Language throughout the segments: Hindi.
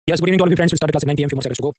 Yes, good evening to all of you friends. We start at class at 9 p.m. Few more seconds to go.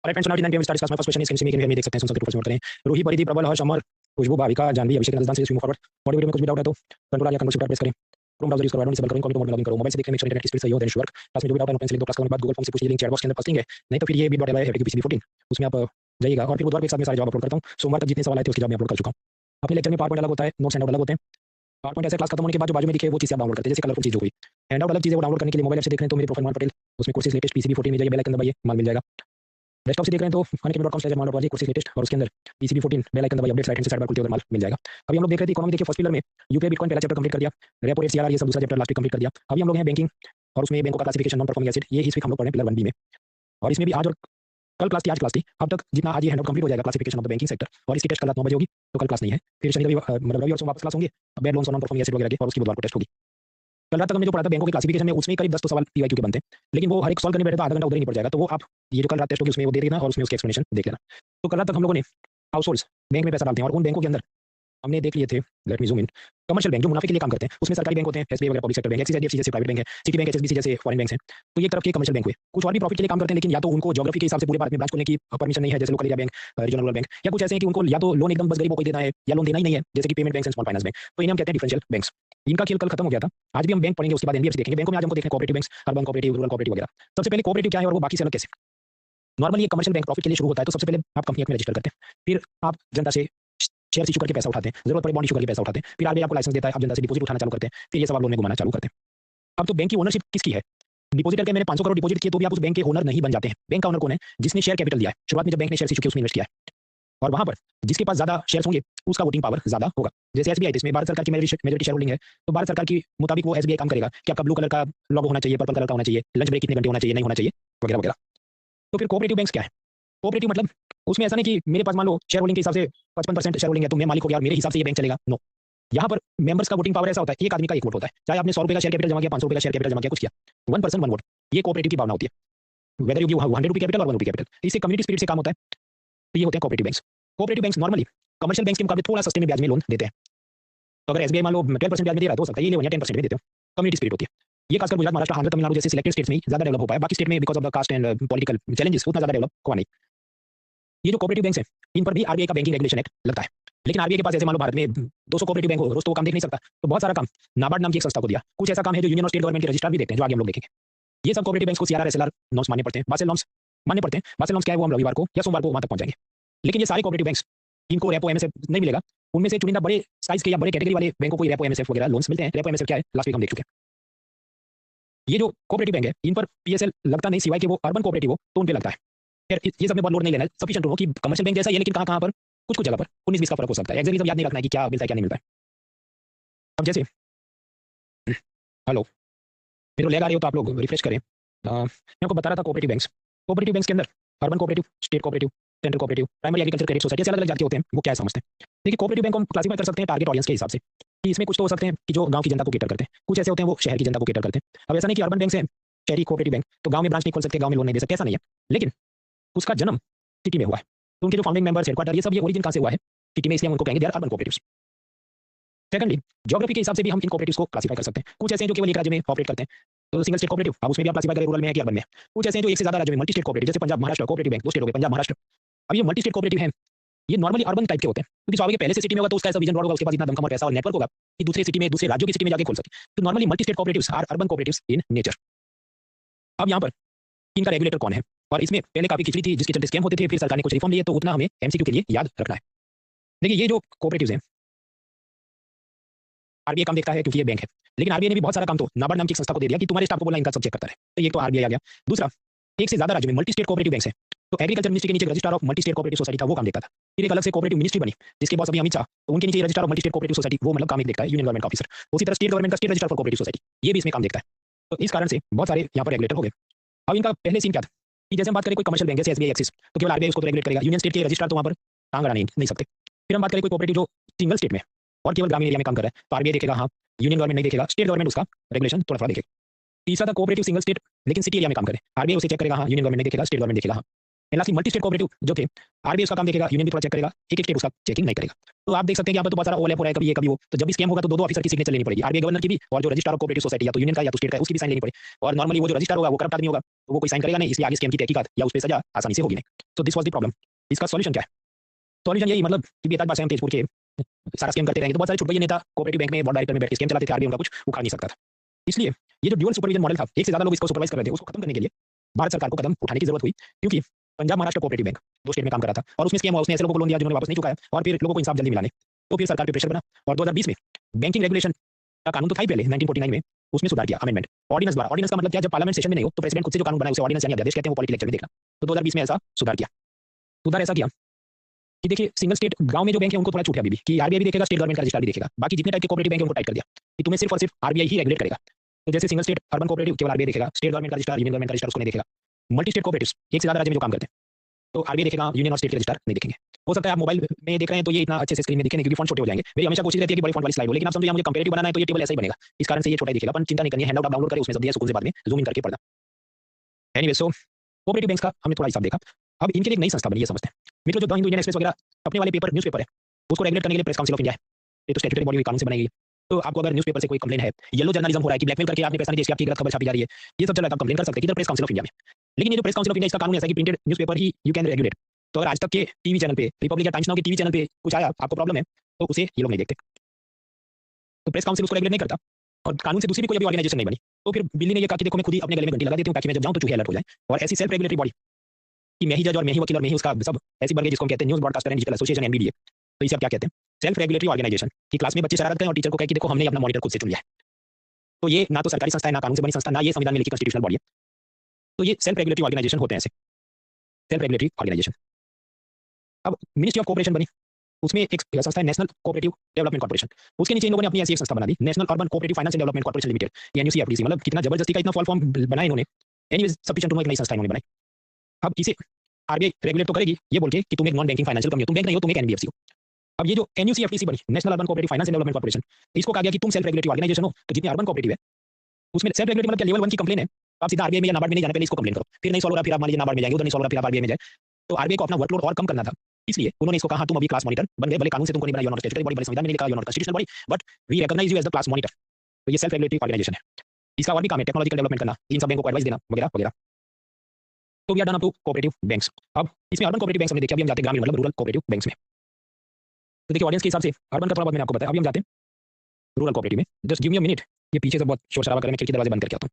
All right, friends. So now at 9 p.m. we start this class. My first question is, can you see me? Can you hear me? देख सकते हैं, सुन सकते हैं, प्रश्न नोट करें. रूही, परिधि, प्रबल, हर्ष, अमर, खुशबू, भाविका, जानवी, अभिषेक, नजदान से मूव फॉरवर्ड. बॉडी वीडियो में कुछ भी डाउट है तो कंट्रोल या कंट्रोल शिफ्ट प्रेस करें. क्रोम ब्राउजर यूज करो, एडवांस डिसेबल करो, इनकॉग्निटो मोड में लॉगिन करो. मोबाइल से देखने में इंटरनेट की स्पीड सही हो देन वर्क. क्लास में जो भी डाउट है ओपन से लिख दो. क्लास करने के बाद गूगल फॉर्म से पूछ लीजिए, लिंक चैट बॉक्स के अंदर फर्स्ट लिंक है. नहीं तो फिर ये bit.ly है PCB14 उसमें आप जाइएगा और फिर बुधवार को एक साथ में सारे जवाब अपलोड करता हूँ. सोमवार तक जितने सवाल आए थे उसके जवाब मैं अपलोड कर चुका हूँ. अपने लेक्चर में पावर पॉइंट अलग होता है, नोट्स हैंडआउट अलग होते हैं. पावर पॉइंट ऐसे क्लास खत्म होने के बाद जो बाजू में दिखे वो चीज़ आप डाउनलोड करते हैं, जैसे कलरफुल चीज़ हो गई. हैंडआउट अलग चीज़ है, वो डाउनलोड करने के लिए मोबाइल ऐप से देख रहे हैं तो मेरे प्रोफाइल पटेल उसमें कोर्सेज लेटेस्ट PCB14 में जाइए, बेल आइकन दबाइए, माल मिल जाएगा. डेस्कटॉप से देख रहे हैं तो unacademy.com/malwar कोर्सेज लेटेस्ट और उसके अंदर PCB14 बेल आइकन दबाइए, अपडेट राइट हैंड से साइड बार खुलते हुए माल मिल जाएगा. अभी हम लोग देख रहे थे इकोनॉमी. देखिए फर्स्ट पिलर में यूपीआई बिटकॉइन पहला चैप्टर कंप्लीट कर दिया, रेपो रेट CRR ये सब दूसरा चैप्टर लास्ट वीक कंप्लीट कर दिया. अभी हम लोग हैं बैंकिंग और उसमें बैंकों का क्लासिफिकेशन, नॉन परफॉर्मिंग एसेट, ये इस वीक हम लोग पढ़ रहे हैं पिलर 1B में. और इसमें भी आज और कल क्लास थी, आज क्लास थी. अब तक जितना आज ये हैंडआउट कंप्लीट हो जाएगा classification of the banking sector, और इसकी टेस्ट कल रात 9 बजे होगी तो कल क्लास नहीं है. फिर शनि रवि मतलब रवि और सोमवार वापस क्लास होंगे, बैड लोन्स और नॉन परफॉर्मिंग एसेट वगैरह की, और उसकी बुधवार को टेस्ट होगी. कल रात तक हमने जो पढ़ा था बैंकों के क्लासिफिकेशन में उसमें करीब 10 तो सवाल पीवाईक्यू के बनते हैं, लेकिन वो हर एक सॉल्व करने बैठे तो आधा घंटा उधर ही नहीं पड़ जाएगा. तो वो आप ये जो कल रात टेस्ट होगी उसमें वो दे देना और उसमें उसकी एक्सप्लेनेशन देख लेना. तो कल रात तक हम लोगों ने हाउस होल्ड्स बैंक में पैसा डालते हैं और उन बैंकों के अंदर हमने देख लिए थे. Let me zoom in. Commercial bank जो मुनाफे के लिए काम करते हैं, उसमें सरकारी बैंक होते हैं, SBI वगैरह public sector bank, axis HDFC जैसे प्राइवेट बैंक है, सिटी बैंक HSBC जैसे फॉरेन बैंक हैं. तो ये एक तरफ के कमर्शियल बैंक हुए. कुछ और भी प्रॉफिट के लिए काम करते हैं, लेकिन या तो उनको ज्योग्राफी के हिसाब से पूरे भारत में ब्रांच खोलने की परमिशन नहीं है, जैसे local area bank, regional rural bank, या कुछ ऐसे हैं कि उनको या तो लोन एकदम बस गरीबों को ही देना है या लोन देना ही नहीं है, जैसे कि payment bank and small finance bank. तो इन्हें हम कहते हैं डिफरेंशियल बैंक्स. इनका खेल कल खत्म हो गया था. आज भी हम बैंक पढ़ेंगे, उसके बाद NBFC देखेंगे. बैंकों में आज हमको देखना है cooperative banks, urban cooperative, rural cooperative वगैरह. सबसे पहले कोऑपरेटिव क्या है और वो बाकी से अलग कैसे. नॉर्मली ये कमर्शियल बैंक प्रॉफिट के लिए शुरू होता है, तो सबसे पहले आप कंपनी में रजिस्टर करते हैं, फिर आप जनता से शेयर इशू करके पैसा उठाते हैं, जरूरत पड़े बॉन्ड इशू करके पैसा उठाते हैं, फिर RBI आपको लाइसेंस देता है, आप जनता से डिपॉजिट उठाना चालू करते हैं, फिर ये सब आप लोन में घुमाना चालू करते हैं. अब तो बैंक की ओनरशिप किसकी है. डिपॉजिटर के मैंने 500 करोड़ डिपॉजिट किए तो भी आप उस बैंक के ओनर नहीं बन जाते हैं. बैंक का ओनर कौन है, जिसने शेयर कैपिटल दिया है. शुरुआत में जब बैंक ने शेयर इशू किया उसमें इन्वेस्ट किया है, और वहां पर जिसके पास ज्यादा शेयर्स होंगे उसका वोटिंग पावर ज्यादा होगा. जैसे SBI, इसमें भारत सरकार की मेजॉरिटी शेयर होल्डिंग है, तो भारत सरकार की मुताबिक वो SBI काम करेगा कि आपका ब्लू कलर का लोगो होना चाहिए, पर्पल कलर का होना चाहिए, लंच ब्रेक कितने घंटे होना चाहिए, नहीं होना चाहिए, वगैरह वगैरह. तो फिर कोऑपरेटिव बैंक्स क्या है. कोऑपरेटिव मतलब उसमें ऐसा नहीं कि मेरे पास मान लो शेयर होल्डिंग के हिसाब से 55% शेयर होल्डिंग है तो मैं मालिक हो गया और मेरे हिसाब से ये बैंक चलेगा. नो, यहाँ पर मेंबर्स का वोटिंग पावर ऐसा होता है, एक आदमी का एक वोट होता है. चाहे आपने 100 रुपए का शेयर कैपिटल जमा किया, 500 रुपए का शेयर कैपिटल जमा किया, कुछ किया, 1 पर्सन 1 वोट. ये कोऑपरेटिव की भावना होती है, वेदर यू गिव 100 रुपए कैपिटल और 1 रुपए कैपिटल. इससे कम्युनिटी स्पिरिट से काम होता है. तो ये होते हैं cooperative banks. Cooperative banks normally commercial banks के मुकाबले थोड़ा सस्ते में ब्याज में लोन देते हैं. तो अगर SBI मान लो 12% ब्याज में दे रहा है तो हो सकता है ये ले 10% में देते हो. कम्युनिटी स्पिरिट होती है. ये खासकर गुजरात, महाराष्ट्र, आंध्र, तमिलनाडु जैसे सिलेक्टेड स्टेट्स में ज्यादा डेवलप हो पाया. बाकी स्टेट में because of the caste and political challenges उतना ज्यादा डेवलप हुआ नहीं. ये जो कोऑपरेटिव बैंक्स हैं इन पर भी RBI का बैंकिंग रेगुलेशन एक्ट लगता है, लेकिन RBI के पास जैसे मान लो भारत में 200 कोऑपरेटिव बैंक हो, रोज तो वो काम देख नहीं सकता, तो बहुत सारा काम नाबार्ड नाम की एक संस्था को दिया. कुछ ऐसा काम है जो यूनियन और स्टेट गवर्नमेंट के रजिस्ट्रार भी देखते हैं, जो आगे हम लोग देखेंगे. ये सब कोऑपरेटिव बैंक्स को CRR SLR नॉर्म्स मानने पड़ते हैं, बासेल नॉर्म्स मानने पड़ते हैं. बासेल नॉर्म्स क्या है वो हम रविवार को या सोमवार को वहां तक पहुंच जाएंगे. लेकिन ये सारे कोऑपरेटिव बैंक्स इनको रेपो MSF नहीं मिलेगा. उनमें से चुनिंदा बड़े साइज के या बड़े कैटेगरी वाले बैंकों को रेपो MSF वगैरह लोन्स मिलते हैं. रेपो MSF क्या है लास्ट वीक हम देख चुके हैं. ये जो कोऑपरेटिव बैंक है इन पर PSL लगता नहीं, सिवाय कि वो अर्बन कोऑपरेटिव हो तो उन पे लगता है. ये सब में बहुत लोड नहीं लेना है, सफिशिएंट हो कि कमर्शियल बैंक जैसा ही है, लेकिन कहां पर कुछ कुछ जगह पर 19-20 का फर्क हो सकता है. एग्जैक्टली सब याद नहीं रखना है कि क्या मिलता है क्या नहीं मिलता है. अब जैसे हेलो मेरे को लैग आ रही हो तो आप लोग रिफ्रेश करें. मैं आपको बता रहा था कोऑपरेटिव बैंक्स. कोऑपरेटिव बैंक्स के अंदर urban cooperative, state cooperative, central cooperative, primary agriculture credit society, अलग अलग जाति होते हैं. वो क्या है समझते हैं. देखिए कोऑपरेटिव बैंक को हम क्लासिफाई कर सकते हैं टारगेट ऑडियंस के हिसाब से, कि इसमें कुछ तो हो सकते हैं कि जो गांव की जनता को केटर करते हैं, कुछ ऐसे होते हैं वो शहर की जनता को केटर करते हैं. अब ऐसा नहीं कि अर्बन बैंक से शहरी कोऑपरेटिव बैंक तो गांव में ब्रांच नहीं खोल सकते, गांव में लोन नहीं दे सकते, ऐसा नहीं है. लेकिन उसका जन्म सिटी में हुआ है, तो उनके जो फाउंडिंग मेंबर्स, हेडक्वार्टर, ये सब ये ओरिजिन कहां से हुआ है, सिटी में, इसलिए हम उनको कहेंगे they are urban cooperatives. Secondly geography के हिसाब से भी हम इन कोऑपरेटिव्स को क्लासिफाई कर सकते हैं. कुछ ऐसे हैं जो केवल एक राज्य में ऑपरेट करते हैं, तो सिंगल स्टेट कोऑपरेटिव, अब उसमें भी आप क्लासिफाई करें रूरल में है कि अर्बन में. कुछ ऐसे हैं जो एक से ज्यादा राज्य में, मल्टी स्टेट कोऑपरेटिव, जैसे पंजाब महाराष्ट्र कोऑपरेटिव बैंक, दो स्टेट हो गए पंजाब महाराष्ट्र. अब ये मल्टी स्टेट कोऑपरेटिव है, ये नॉर्मली अर्बन टाइप के होते हैं, क्योंकि स्वाभाविक पहले से सिटी में होगा तो उसका ऐसा विजन होगा, उसके पास इतना दमखम और पैसा और नेटवर्क होगा कि दूसरे सिटी में, दूसरे राज्यों की सिटी में जाके खोल सके. तो normally multi state cooperatives are urban cooperatives in nature. अब यहाँ पर इनका रेगुलेटर कौन है, और इसमें पहले काफी खिचड़ी थी जिसके चलते स्कैम होते थे, फिर सरकार ने कुछ रिफॉर्म लिए, तो उतना हमें MCQ के लिए याद रखना है. देखिए ये जो कोऑपरेटिव्स हैं RBI काम देखता है क्योंकि ये बैंक है, लेकिन RBI ने भी बहुत सारा काम तो नाबार्ड नाम की संस्था को दे दिया कि तुम्हारे स्टाफ को बोला इनका सब चेक करता है. तो ये तो RBI आ गया. दूसरा, एक से ज्यादा राज्य में मल्टी स्टेट कोऑपरेटिव बैंक्स हैं, तो एग्रीकल्चर मिनिस्ट्री के नीचे registrar of multi state cooperative society था, वो काम देखता था. फिर एक अलग से कोऑपरेटिव मिनिस्ट्री बनी जिसके बॉस अभी अमित शाह, तो उनके नीचे registrar of multi state cooperative society, वो मतलब काम एक देखता है, यूनियन गवर्नमेंट का ऑफिसर. उसी तरह स्टेट गवर्नमेंट का state registrar for cooperative society, ये भी इसमें काम देखता है. तो इस कारण से बहुत सारे यहाँ पर रेगुलेटर हो गए. अब इनका पहले सीन क्या था कि जैसे हम बात करें कोई कमर्शियल बैंक जैसे SBI एक्सिस, तो केवल RBI उसको रेगुलेट करेगा, यूनियन स्टेट के रजिस्ट्रार तो वहाँ पर टांग अड़ा नहीं सकते. फिर हम बात करें कोई कोऑपरेटिव जो सिंगल स्टेट में, और केवल ग्रामीण एरिया में काम कर रहा है तो आरबीआई देखेगा, हाँ यूनियन गवर्नमेंट नहीं देखेगा, स्टेट गवर्नमेंट उसका रेगुलेशन थोड़ा थोड़ा देखेगा। तीसरा था कोऑपरेटिव सिंगल स्टेट लेकिन सिटी एरिया में काम करे, आरबीआई उसे चेक करेगा, हाँ यूनियन गवर्नमेंट नहीं देखेगा, स्टेट गवर्नमेंट देखेगा, हाँ। And lastly multi state cooperative जो थे, आरबीआई उसका काम देखेगा, यूनियन भी थोड़ा चेक करेगा, एक एक स्टेट उसका चेकिंग नहीं करेगा। तो आप देख सकते हैं कि यहाँ पर तो बहुत सारा ओवरलैप हो रहा है, कभी ये कभी वो, तो जब भी स्कैम होगा तो दो ऑफिसर की सिग्नेचर लेनी पड़ेगी, आरबीआई गवर्नर की भी और जो रजिस्ट्रार ऑफ कोऑपरेटिव सोसाइटी या तो यूनियन का या तो स्टेट का उसकी भी साइन लेनी पड़ेगी। और नॉर्मली वो जो रजिस्ट्रार होगा वो करप्ट आदमी होगा तो वो कोई साइन करेगा नहीं, इसलिए आगे स्कैम की तहकीकात या उस पर सजा आसानी से होगी नहीं। तो दिस वाज द प्रॉब्लम। इसका सॉल्यूशन क्या है? सॉल्यूशन यही मतलब कि बेताज बादशाह तेजपुर के सारा स्कैम करते रहेंगे तो बहुत सारे छुटभइये नेता कोऑपरेटिव बैंक में बोर्ड डायरेक्टर में बैठ के स्कैम चलाते थे, आरबीआई उनका कुछ उखाड़ नहीं सकता था। इसलिए ये जो ड्यूअल सुपरविजन मॉडल था, एक से ज्यादा लोग इसको सुपरवाइज कर रहे थे, उसको खत्म करने के लिए भारत सरकार को कदम उठाने की जरूरत हुई, क्योंकि पंजाब महाराष्ट्र कोऑपरेटिव बैंक दो स्टेट में काम कर रहा था और उसमें स्कैम हुआ, उसने ऐसे लोगों को लोन दिया जिन्होंने वापस नहीं चुकाया और फिर लोगों को इंसाफ जल्दी मिलाने, तो फिर सरकार पे प्रेशर बना और 2020 में बैंकिंग रेगुलेशन का कानून तो था ही पहले 1949 में, उसमें सुधार किया अमेंडमेंट ऑर्डिनेंस द्वारा। ऑर्डिनेंस का मतलब क्या, जब पार्लियामेंट सेशन में नहीं हो तो प्रेसिडेंट खुद से जो कानून बनाए उसे ऑर्डिनेंस यानी अध्यादेश कहते हैं, वो पॉलिटिकल लेक्चर में देखना। तो 2020 में ऐसा सुधार किया। सुधार ऐसा किया कि देखिए सिंगल स्टेट गांव में जो बैंक है उनको थोड़ा छूट है अभी भी कि आरबीआई भी देखेगा, स्टेट गवर्नमेंट का रजिस्ट्रार भी देखेगा, बाकी जितने टाइप के कोऑपरेटिव बैंक है उनको टाइट कर दिया कि तुम्हें सिर्फ और सिर्फ आरबीआई ही रेगुलेट करेगा। तो जैसे सिंगल स्टेट अर्बन कोऑपरेटिव केवल आरबीआई देखेगा, स्टेट गवर्नमेंट का रजिस्ट्रार यूनियन गवर्नमेंट का रजिस्ट्रार उसको नहीं देखेगा। मल्टी स्टेट कोऑपरेटिव्स एक से ज्यादा राज्य में जो काम करते हैं तो आरबीआई देखेगा, यूनियन और स्टेट के रजिस्ट्रार नहीं देखेंगे। हो सकता है आप मोबाइल में देख रहे हैं तो ये इतना अच्छे से स्क्रीन में दिखे नहीं क्योंकि फॉन्ट छोटे हो जाएंगे, मेरी हमेशा कोशिश रहती है कि बड़ी फॉन्ट वाली स्लाइड हो, लेकिन आप समझो मुझे कंपैरेटिव बनाना है तो ये टेबल ऐसा ही बनेगा, इस कारण से ये छोटा ही दिखेगा, पर चिंता नहीं करनी है, हैंडआउट आप डाउनलोड करें उसमें सब दिया सुकून से बाद में जूम इन करके पढ़ना। एनीवे सो कोऑपरेटिव बैंक्स का हमने थोड़ा हिसाब देखा, अब इनके लिए एक नई संस्था बनी है समझते हैं मित्रों, जो द हिंदू इंडियन एक्सप्रेस वगैरह अपने वाले पेपर न्यूज़पेपर है उसको रेगुलेट करने के लिए प्रेस काउंसिल ऑफ इंडिया है, ये तो स्टैट्यूटरी बॉडी कानून से बनाई गई। तो आपको अगर न्यूज़पेपर से कोई कंप्लेन है, येलो जर्नलिज्म हो रहा है कि ब्लैकमेल करके आपने पैसा नहीं दिया, आपकी गलत खबर छापी जा रही है, ये सब चल रहा है, आप कंप्लेन कर सकते हैं किधर, प्रेस काउंसिल ऑफ इंडिया में। लेकिन ये जो प्रेस काउंसिल ऑफ इंडिया इसका कानून ऐसा है कि printed newspaper he you can regulate. तो अगर आज तक के टीवी चैनल पे रिपब्लिक या टाइम्स नाउ के टीवी चैनल पे कुछ आया, आपको प्रॉब्लम है तो उसे ये लोग नहीं देखते, तो प्रेस काउंसिल उसको रेगुलेट नहीं करता और कानून से दूसरी भी कोई अभी ऑर्गेनाइजेशन नहीं बनी। तो फिर बिल्ली ने ये कहा कि देखो मैं खुद ही अपने गले में घंटी लगा देती हूँ ताकि मैं जब जाऊँ तो चूहे अलर्ट हो जाए, और ऐसी सेल्फ रेगुलेटरी बॉडी कि मैं ही जज और मैं ही वकील और मैं ही उसका सब ऐसी बन गई जिसको हम कहते हैं news broadcaster and digital association NBDA. तो इसे आप क्या कहते हैं, सेल्फ रेगुलेटरी ऑर्गेनाइजेशन की क्लास में बच्चे शरारत करें और टीचर को कहे कि देखो हमने अपना मॉनिटर खुद से चुन लिया है। तो ये ना तो सरकारी संस्था है, ना कानून से बनी संस्था, ना ये संविधान में लिखी कॉन्स्टिट्यूशनल बॉडी है। तो ये सेल्फ रेगुलेटरी ऑर्गेनाइजेशन होते हैं ऐसे सेल्फ रेगुलेटरी ऑर्गेनाइजेशन। अब मिनिस्ट्री ऑफ कोऑपरेशन बनी, उसमें एक संस्था है नेशनल कोऑपरेटिव डेवलपमेंट कॉर्पोरेशन, उसके नीचे इन लोगों ने अपनी ऐसी एक संस्था बना दी national urban cooperative finance and development corporation limited, ये एनयूसीएफडीसी, मतलब कितना जबरदस्ती का इतना फॉल फॉर्म बनाया इन्होंने। एनीवेज सफिशिएंट टू नो एक नई संस्था इन्होंने बनाई। अब इसे आरबीआई रेगुलेट तो करेगी ये बोल के कि तुम एक नॉन बैंकिंग फाइनेंशियल कंपनी हो, तुम बैंक नहीं हो, तुम एक एनबीएफसी हो। अब ये जो एनयूसीएफडीसी बनी national urban cooperative finance and development corporation, इसको कहा गया कि तुम सेल्फ रेगुलेटरी ऑर्गेनाइजेशन हो, तो जितनी अर्बन कोऑपरेटिव है उसमें सेल्फ रेगुलेटरी मतलब क्या, लेवल 1 की कंप्लेन है आप सीधा आरबीआई में या नाबार्ड में नहीं जाने पहले इसको कंप्लेन करो, फिर नहीं सॉल्व हो रहा फिर आप मान लीजिए नाबार्ड में जाएंगे, उधर नहीं सॉल्व हो रहा फिर आप आरबीआई में जाए। तो आरबीआई को अपना वर्कलोड और कम करना था, इसलिए उन्होंने इसको कहा तुम अभी क्लास मॉनिटर बन गए, भले कानून से तुमको नहीं बना, you are not statutory body, भले संविधान में नहीं लिखा you are not constitutional body, but we recognise you as the class monitor. तो ये सेल्फ रेगुलेटरी ऑर्गेनाइजेशन है, इसका और भी काम है टेक्नोलॉजिकल डेवलपमेंट करना, इन सब बैंकों को एडवाइस देना वगैरह वगैरह। तो we are done up to cooperative banks. अब इसमें अर्बन कोऑपरेटिव बैंक्स हमने देखा, अभी हम जाते हैं ग्रामीण मतलब रूरल कोऑपरेटिव बैंक्स में। तो देखिए ऑडियंस के हिसाब से अर्बन का थोड़ा बहुत मैंने आपको बताया, अभी हम जाते हैं रूरल कोऑपरेटिव में। Just give me a minute, ये पीछे से बहुत शोर शराबा कर रहे हैं, मैं खिड़की दरवाजे बंद करके आता हूँ।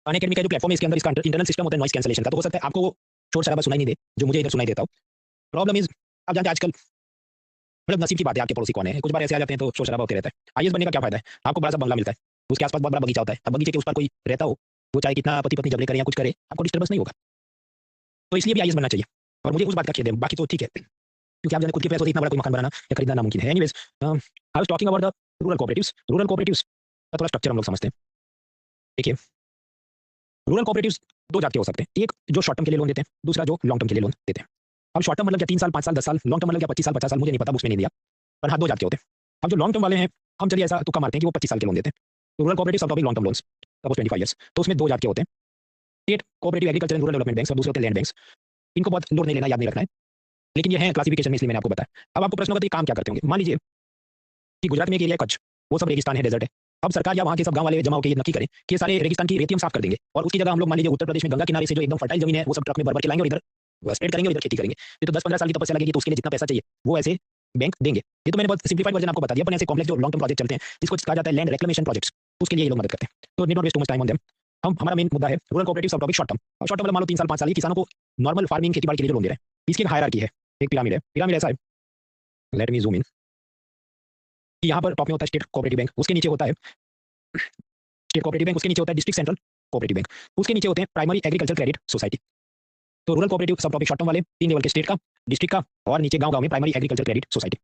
अन अकेडमी का जो प्लेटफॉर्म है इसके अंदर इसका इंटरनल सिस्टम होता है नॉइस कैंसलेशन का, तो हो सकता है आपको वो शोर शराबा सुनाई नहीं दे जो मुझे इधर सुनाई देता हो। प्रॉब्लम इज आप जानते हैं आजकल मतलब नसीब की बात है आपके पड़ोसी कौन है, कुछ बार ऐसे आ जाते हैं तो शोर शराबा होते रहता है। आईएएस बनने का क्या फायदा है, आपको बड़ा सा बंगला मिलता है, उसके आसपास बहुत बड़ा बगीचा होता है, अब बगीचे के उस पर कोई रहता हो, वो चाहे कितना पति पत्नी झगड़े करे या कुछ करे आपको डिस्टर्बेंस नहीं होगा। तो इसलिए भी आईएएस बनना चाहिए और मुझे उस बात का खेद है, बाकी तो ठीक है क्योंकि आप जाने खुद के पैसों से इतना बड़ा कोई मकान बनाना या खरीदना नामुमकिन है। Anyways I was talking about the rural cooperatives. Rural cooperatives का थोड़ा स्ट्रक्चर हम लोग समझते हैं। देखिए रूरल कोऑपरेटिव्स दो जात के हो सकते हैं, एक जो शॉर्ट टर्म के लिए लोन देते हैं, दूसरा जो लॉन्ग टर्म के लिए लोन देते हैं। अब शॉर्ट टर्म मतलब क्या 3 साल 5 साल 10 साल, लॉन्ग टर्म मतलब क्या 25 साल 50 साल, मुझे नहीं पता, उसमें नहीं दिया, पर हाँ दो जात के होते हैं। अब जो लॉन्ग टर्म वाले हैं हम चलिए ऐसा तुक्का मारते हैं कि वो 25 साल के लोन देते हैं। रूरल कोऑपरेटिव सब topic long term loans suppose 25 years, तो उसमें दो जात के होते हैं, state cooperative agriculture and rural development bank, दूसरे होते हैं लैंड बैंक्स। इनको बहुत लोड नहीं लेना, याद नहीं रखना है, लेकिन ये है क्लासिफिकेशन में, इसलिए मैंने आपको बताया। अब आपको प्रश्न होगा काम क्या करते होंगे, मान लीजिए कि गुजरात में एक एरिया कच्छ, वो सब रेगिस्तान है, डेजर्ट है। अब सरकार या वहाँ के सब गांव वाले जमा होकर ये नक्की करें कि ये सारे रेगिस्तान की रेती हम साफ कर देंगे और उसकी जगह हम लोग मान लीजिए उत्तर प्रदेश में गंगा किनारे से जो एकदम फर्टाइल जमीन है वो सब ट्रक में भर भर के लाएंगे और इधर स्प्रेड करेंगे और इधर खेती करेंगे। ये तो 10-15 साल की तपस्या लगेगी, तो उसके लिए जितना पैसा चाहिए वो ऐसे बैंक देंगे। ये तो मैंने बहुत सिंप्लीफाइड वर्जन आपको बता दिया, पर ऐसे कॉम्प्लेक्स जो लॉन्ग टर्म प्रोजेक्ट चलते हैं जिसको कहा जाता है लैंड रिक्लेमेशन प्रोजेक्ट्स, उसके लिए ये लोग मदद करते हैं। तो need not waste too much time on them. हम हमारा मेन मुद्दा है rural cooperative subtopic short term. और शॉर्ट टर्म मतलब मान लो 3 साल 5 साल की किसानों को नॉर्मल फार्मिंग खेती बाड़ी के लिए जो लोन दे रहे हैं, इसकी एक हायरार्की है, एक पिरामिड है। पिरामिड ऐसा है, लेट मी जूम इन, कि यहाँ पर टॉप में होता है स्टेट कोऑपरेटिव बैंक, उसके नीचे होता है स्टेट कोऑपरेटिव बैंक, उसके नीचे होता है डिस्ट्रिक्ट सेंट्रल कोऑपरेटिव बैंक। उसके नीचे होते हैं प्राइमरी एग्रीकल्चर क्रेडिट सोसाइटी। तो rural cooperative subtopic short term वाले 3 लेवल के, स्टेट का, डिस्ट्रिक्ट का और नीचे गांव-गांव में प्राइमरी एग्रीकल्चर क्रेडिट सोसाइटी।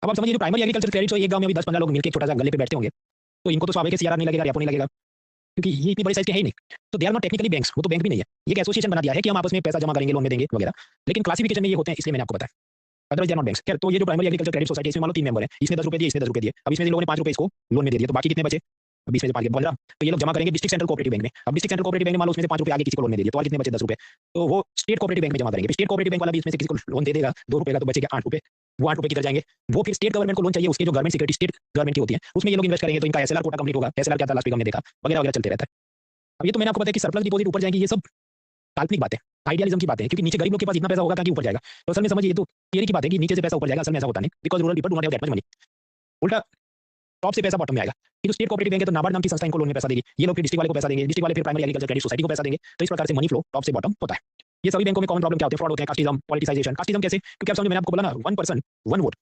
अब आप समझिए जो प्राइमरी एग्रीकल्चर क्रेडिट, तो एक गांव में अभी 10-15 लोग मिलकर एक छोटा सा गल्ले पे बैठते होंगे, तो इनको तो स्वाभाविक है सीआरआर नहीं लगेगा, रेपो नहीं लगेगा, क्योंकि ये इतनी बड़ी साइज के है ही नहीं। तो they are not technically banks, वो तो बैंक भी नहीं है। ये एक एसोसिएशन बना दिया है कि हम आपस में पैसा जमा करेंगे, लोन में देंगे वगैरह, लेकिन क्लासिफिकेशन में ये होते हैं, इसलिए मैंने आपको बताया। Otherwise they are not banks. खैर, तो ये जो प्राइमरी एग्रीकल्चर क्रेडिट सोसाइटी, इसमें मान लो 3 मेंबर हैं, इसने 10 रुपए दिए, इसने 10 रुपए दिए। अब इसमें से लोगों ने 5 रुपए इसको लोन में दे दिए, तो बाकी कितने बचे? 20 में से 5 के 15। तो ये लोग जमा करेंगे डिस्ट्रिक्ट सेंट्रल कोऑपरेटिव बैंक में। अब डिस्ट्रिक्ट सेंट्रल कोऑपरेटिव बैंक में मान लो उसमें से 5 रुपए आगे किसी को लोन में दे दिए, तो और कितने बचे? 10 रुपए। तो वो स्टेट कोऑपरेटिव बैंक में जमा करेंगे। स्टेट कोऑपरेटिव बैंक वाला भी इसमें से किसी को लोन दे देगा 2 रुपए का, तो बचेगा 8 रुपए। वो 8 रुपए किधर जाएंगे? वो फिर स्टेट गवर्नमेंट को लोन चाहिए, उसके जो गवर्नमेंट सिक्योरिटी स्टेट गवर्नमेंट की होती है, उसमें ये लोग इन्वेस्ट करेंगे, तो इनका एसएलआर कोटा कंप्लीट होगा। एसएलआर क्या था लास्ट वीक हमने देखा, वगैरह वगैरह चलते रहता है। अब ये तो मैंने आपको बताया कि सरप्लस डिपॉजिट ऊपर जाएंगी, ये सब काल्पनिक बातें, आइडियलिज्म की बातें हैं, क्योंकि नीचे गरीब लोग के पास इतना पैसा होगा ताकि ऊपर जाएगा। तो असल में समझिए, ये तो थियरी की बात है कि नीचे से पैसा ऊपर जाएगा, असल में ऐसा होता नहीं, because rural people do not have that much money. उल्टा टॉप से पैसा बॉटम में आएगा। कि जो स्टेट कोऑपरेटिव बैंक है, तो नाबार्ड नाम की संस्था इनको लोन में पैसा देगी, ये लोग फिर डिस्ट्रिक्ट वाले को पैसा देंगे, डिस्ट्रिक्ट वाले फिर प्राइमरी एग्रीकल्चर क्रेडिट सोसाइटी को पैसा देंगे। तो इस प्रकार से मनी फ्लो टॉप से बॉटम होता है। ये सभी बैंकों में कॉमन प्रॉब्लम क्या होते हैं? फ्रॉड होते हैं, कास्टिज्म, पॉलिटिसाइजेशन। कास्टिज्म कैसे? क्योंकि आप समझो, मैंने आपको बोला ना, 1 पर्सन 1 वोट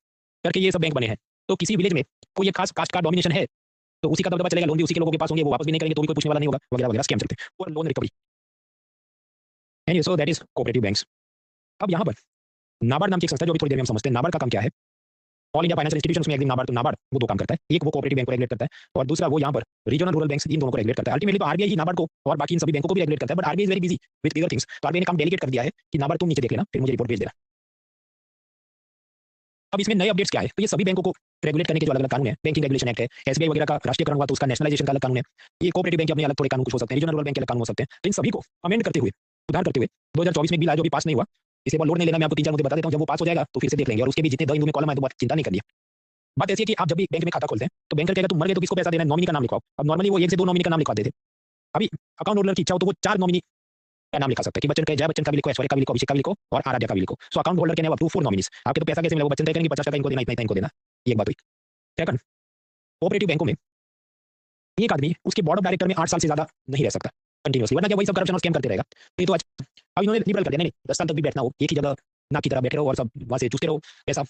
करके ये सब बैंक बने हैं। तो किसी विलेज में कोई एक खास कास्ट का डोमिनेशन है, तो उसी का दबदबा चलेगा, लोन भी उसी के लोगों के पास होंगे, वो वापस भी नहीं करेंगे तो भी कोई पूछने वाला नहीं होगा, वगैरह वगैरह स्कैम चलते हैं, और loan recovery. And so that is cooperative banks. अब यहाँ पर नाबार्ड नाम की एक संस्था, जो अभी थोड़ी देर में हम समझते हैं, नाबार्ड का काम क्या है? ऑल इंडिया फाइनेंशियल इंस्टीट्यूशंस में एग्जिस्ट नाबार्ड, तो नाबार्ड वो 2 काम करता है। एक वो कोऑपरेटिव बैंक को रेगुलेट करता है, और दूसरा वो यहाँ पर रीजनल रूरल बैंक्स, इन दोनों को रेगुलेट करता है। अल्टीमेटली तो आरबीआई ही नाबार्ड को और बाकी इन सभी बैंकों को भी रेगुलेट करता है, but RBI is very busy with bigger things. तो आरबीआई ने काम डेलीगेट कर दिया है कि नाबार्ड तुम नीचे देख लेना, फिर मुझे रिपोर्ट भेज देना। अब इसमें नए अपडेट्स क्या है? तो ये सभी बैंकों को रेगुलेट करने के जो अलग अलग कानून है, बैंकिंग रेगुलेशन एक्ट है, एसबीआई वगैरह का राष्ट्रीयकरण हुआ तो उसका नेशनलाइजेशन का अलग कानून है। ये कोऑपरेटिव बैंक के अपने अलग थोड़े कानून कुछ हो सकते हैं, रीजनल रूरल बैंक के अलग कानून हो सकते हैं। तो इन सभी को अमेंड करते हुए, सुधार करते हुए 2024 में एक बिल आया जो अभी पास नहीं हुआ। इसे लोड नहीं लेना, मैं आपको 3-4 मुद्दे बता देता हूँ, जब वो पास हो जाएगा तो फिर से देख लेंगे। और उसके भी जितने द हिंदू में कॉलम है, तो बात चिंता नहीं करनी है। बात ऐसी है कि आप जब भी बैंक में खाता खोलते हैं, तो बैंकर कहेगा तुम मर गए तो किसको पैसा देना है? नॉमिनी का नाम लिखवाओ। अब नॉर्मली वो 1 से 2 नॉमिनी का नाम लिखवा देते। अभी अकाउंट होल्डर की इच्छा हो तो वो 4 नॉमिनी का नाम लिखा सकता है कि बच्चन का, जय बच्चन का भी लिखो, ऐश्वर्या का भी लिखो, अभिषेक का भी लिखो और आराध्या का भी लिखो। So account holder can have up to 4 nominees. आपके तो पैसा कैसे मिलेगा? बच्चन तय करेंगे 50% इनको देना, इतना इनको देना। ये एक बात हुई। सेकंड, कोऑपरेटिव बैंकों में एक आदमी उसके बोर्ड ऑफ डायरेक्टर में 8 साल से ज्यादा नहीं रह सकता कंटिन्यूअसली, वरना क्या वही सब करप्शन और स्कैम करते रहेगा। तो ये तो आज अब इन्होंने लिबरल कर दिया, नहीं 10 साल तक भी बैठना हो एक ही जगह नाक की तरह बैठे रहो और सब वहां से चूसते रहो पैसा,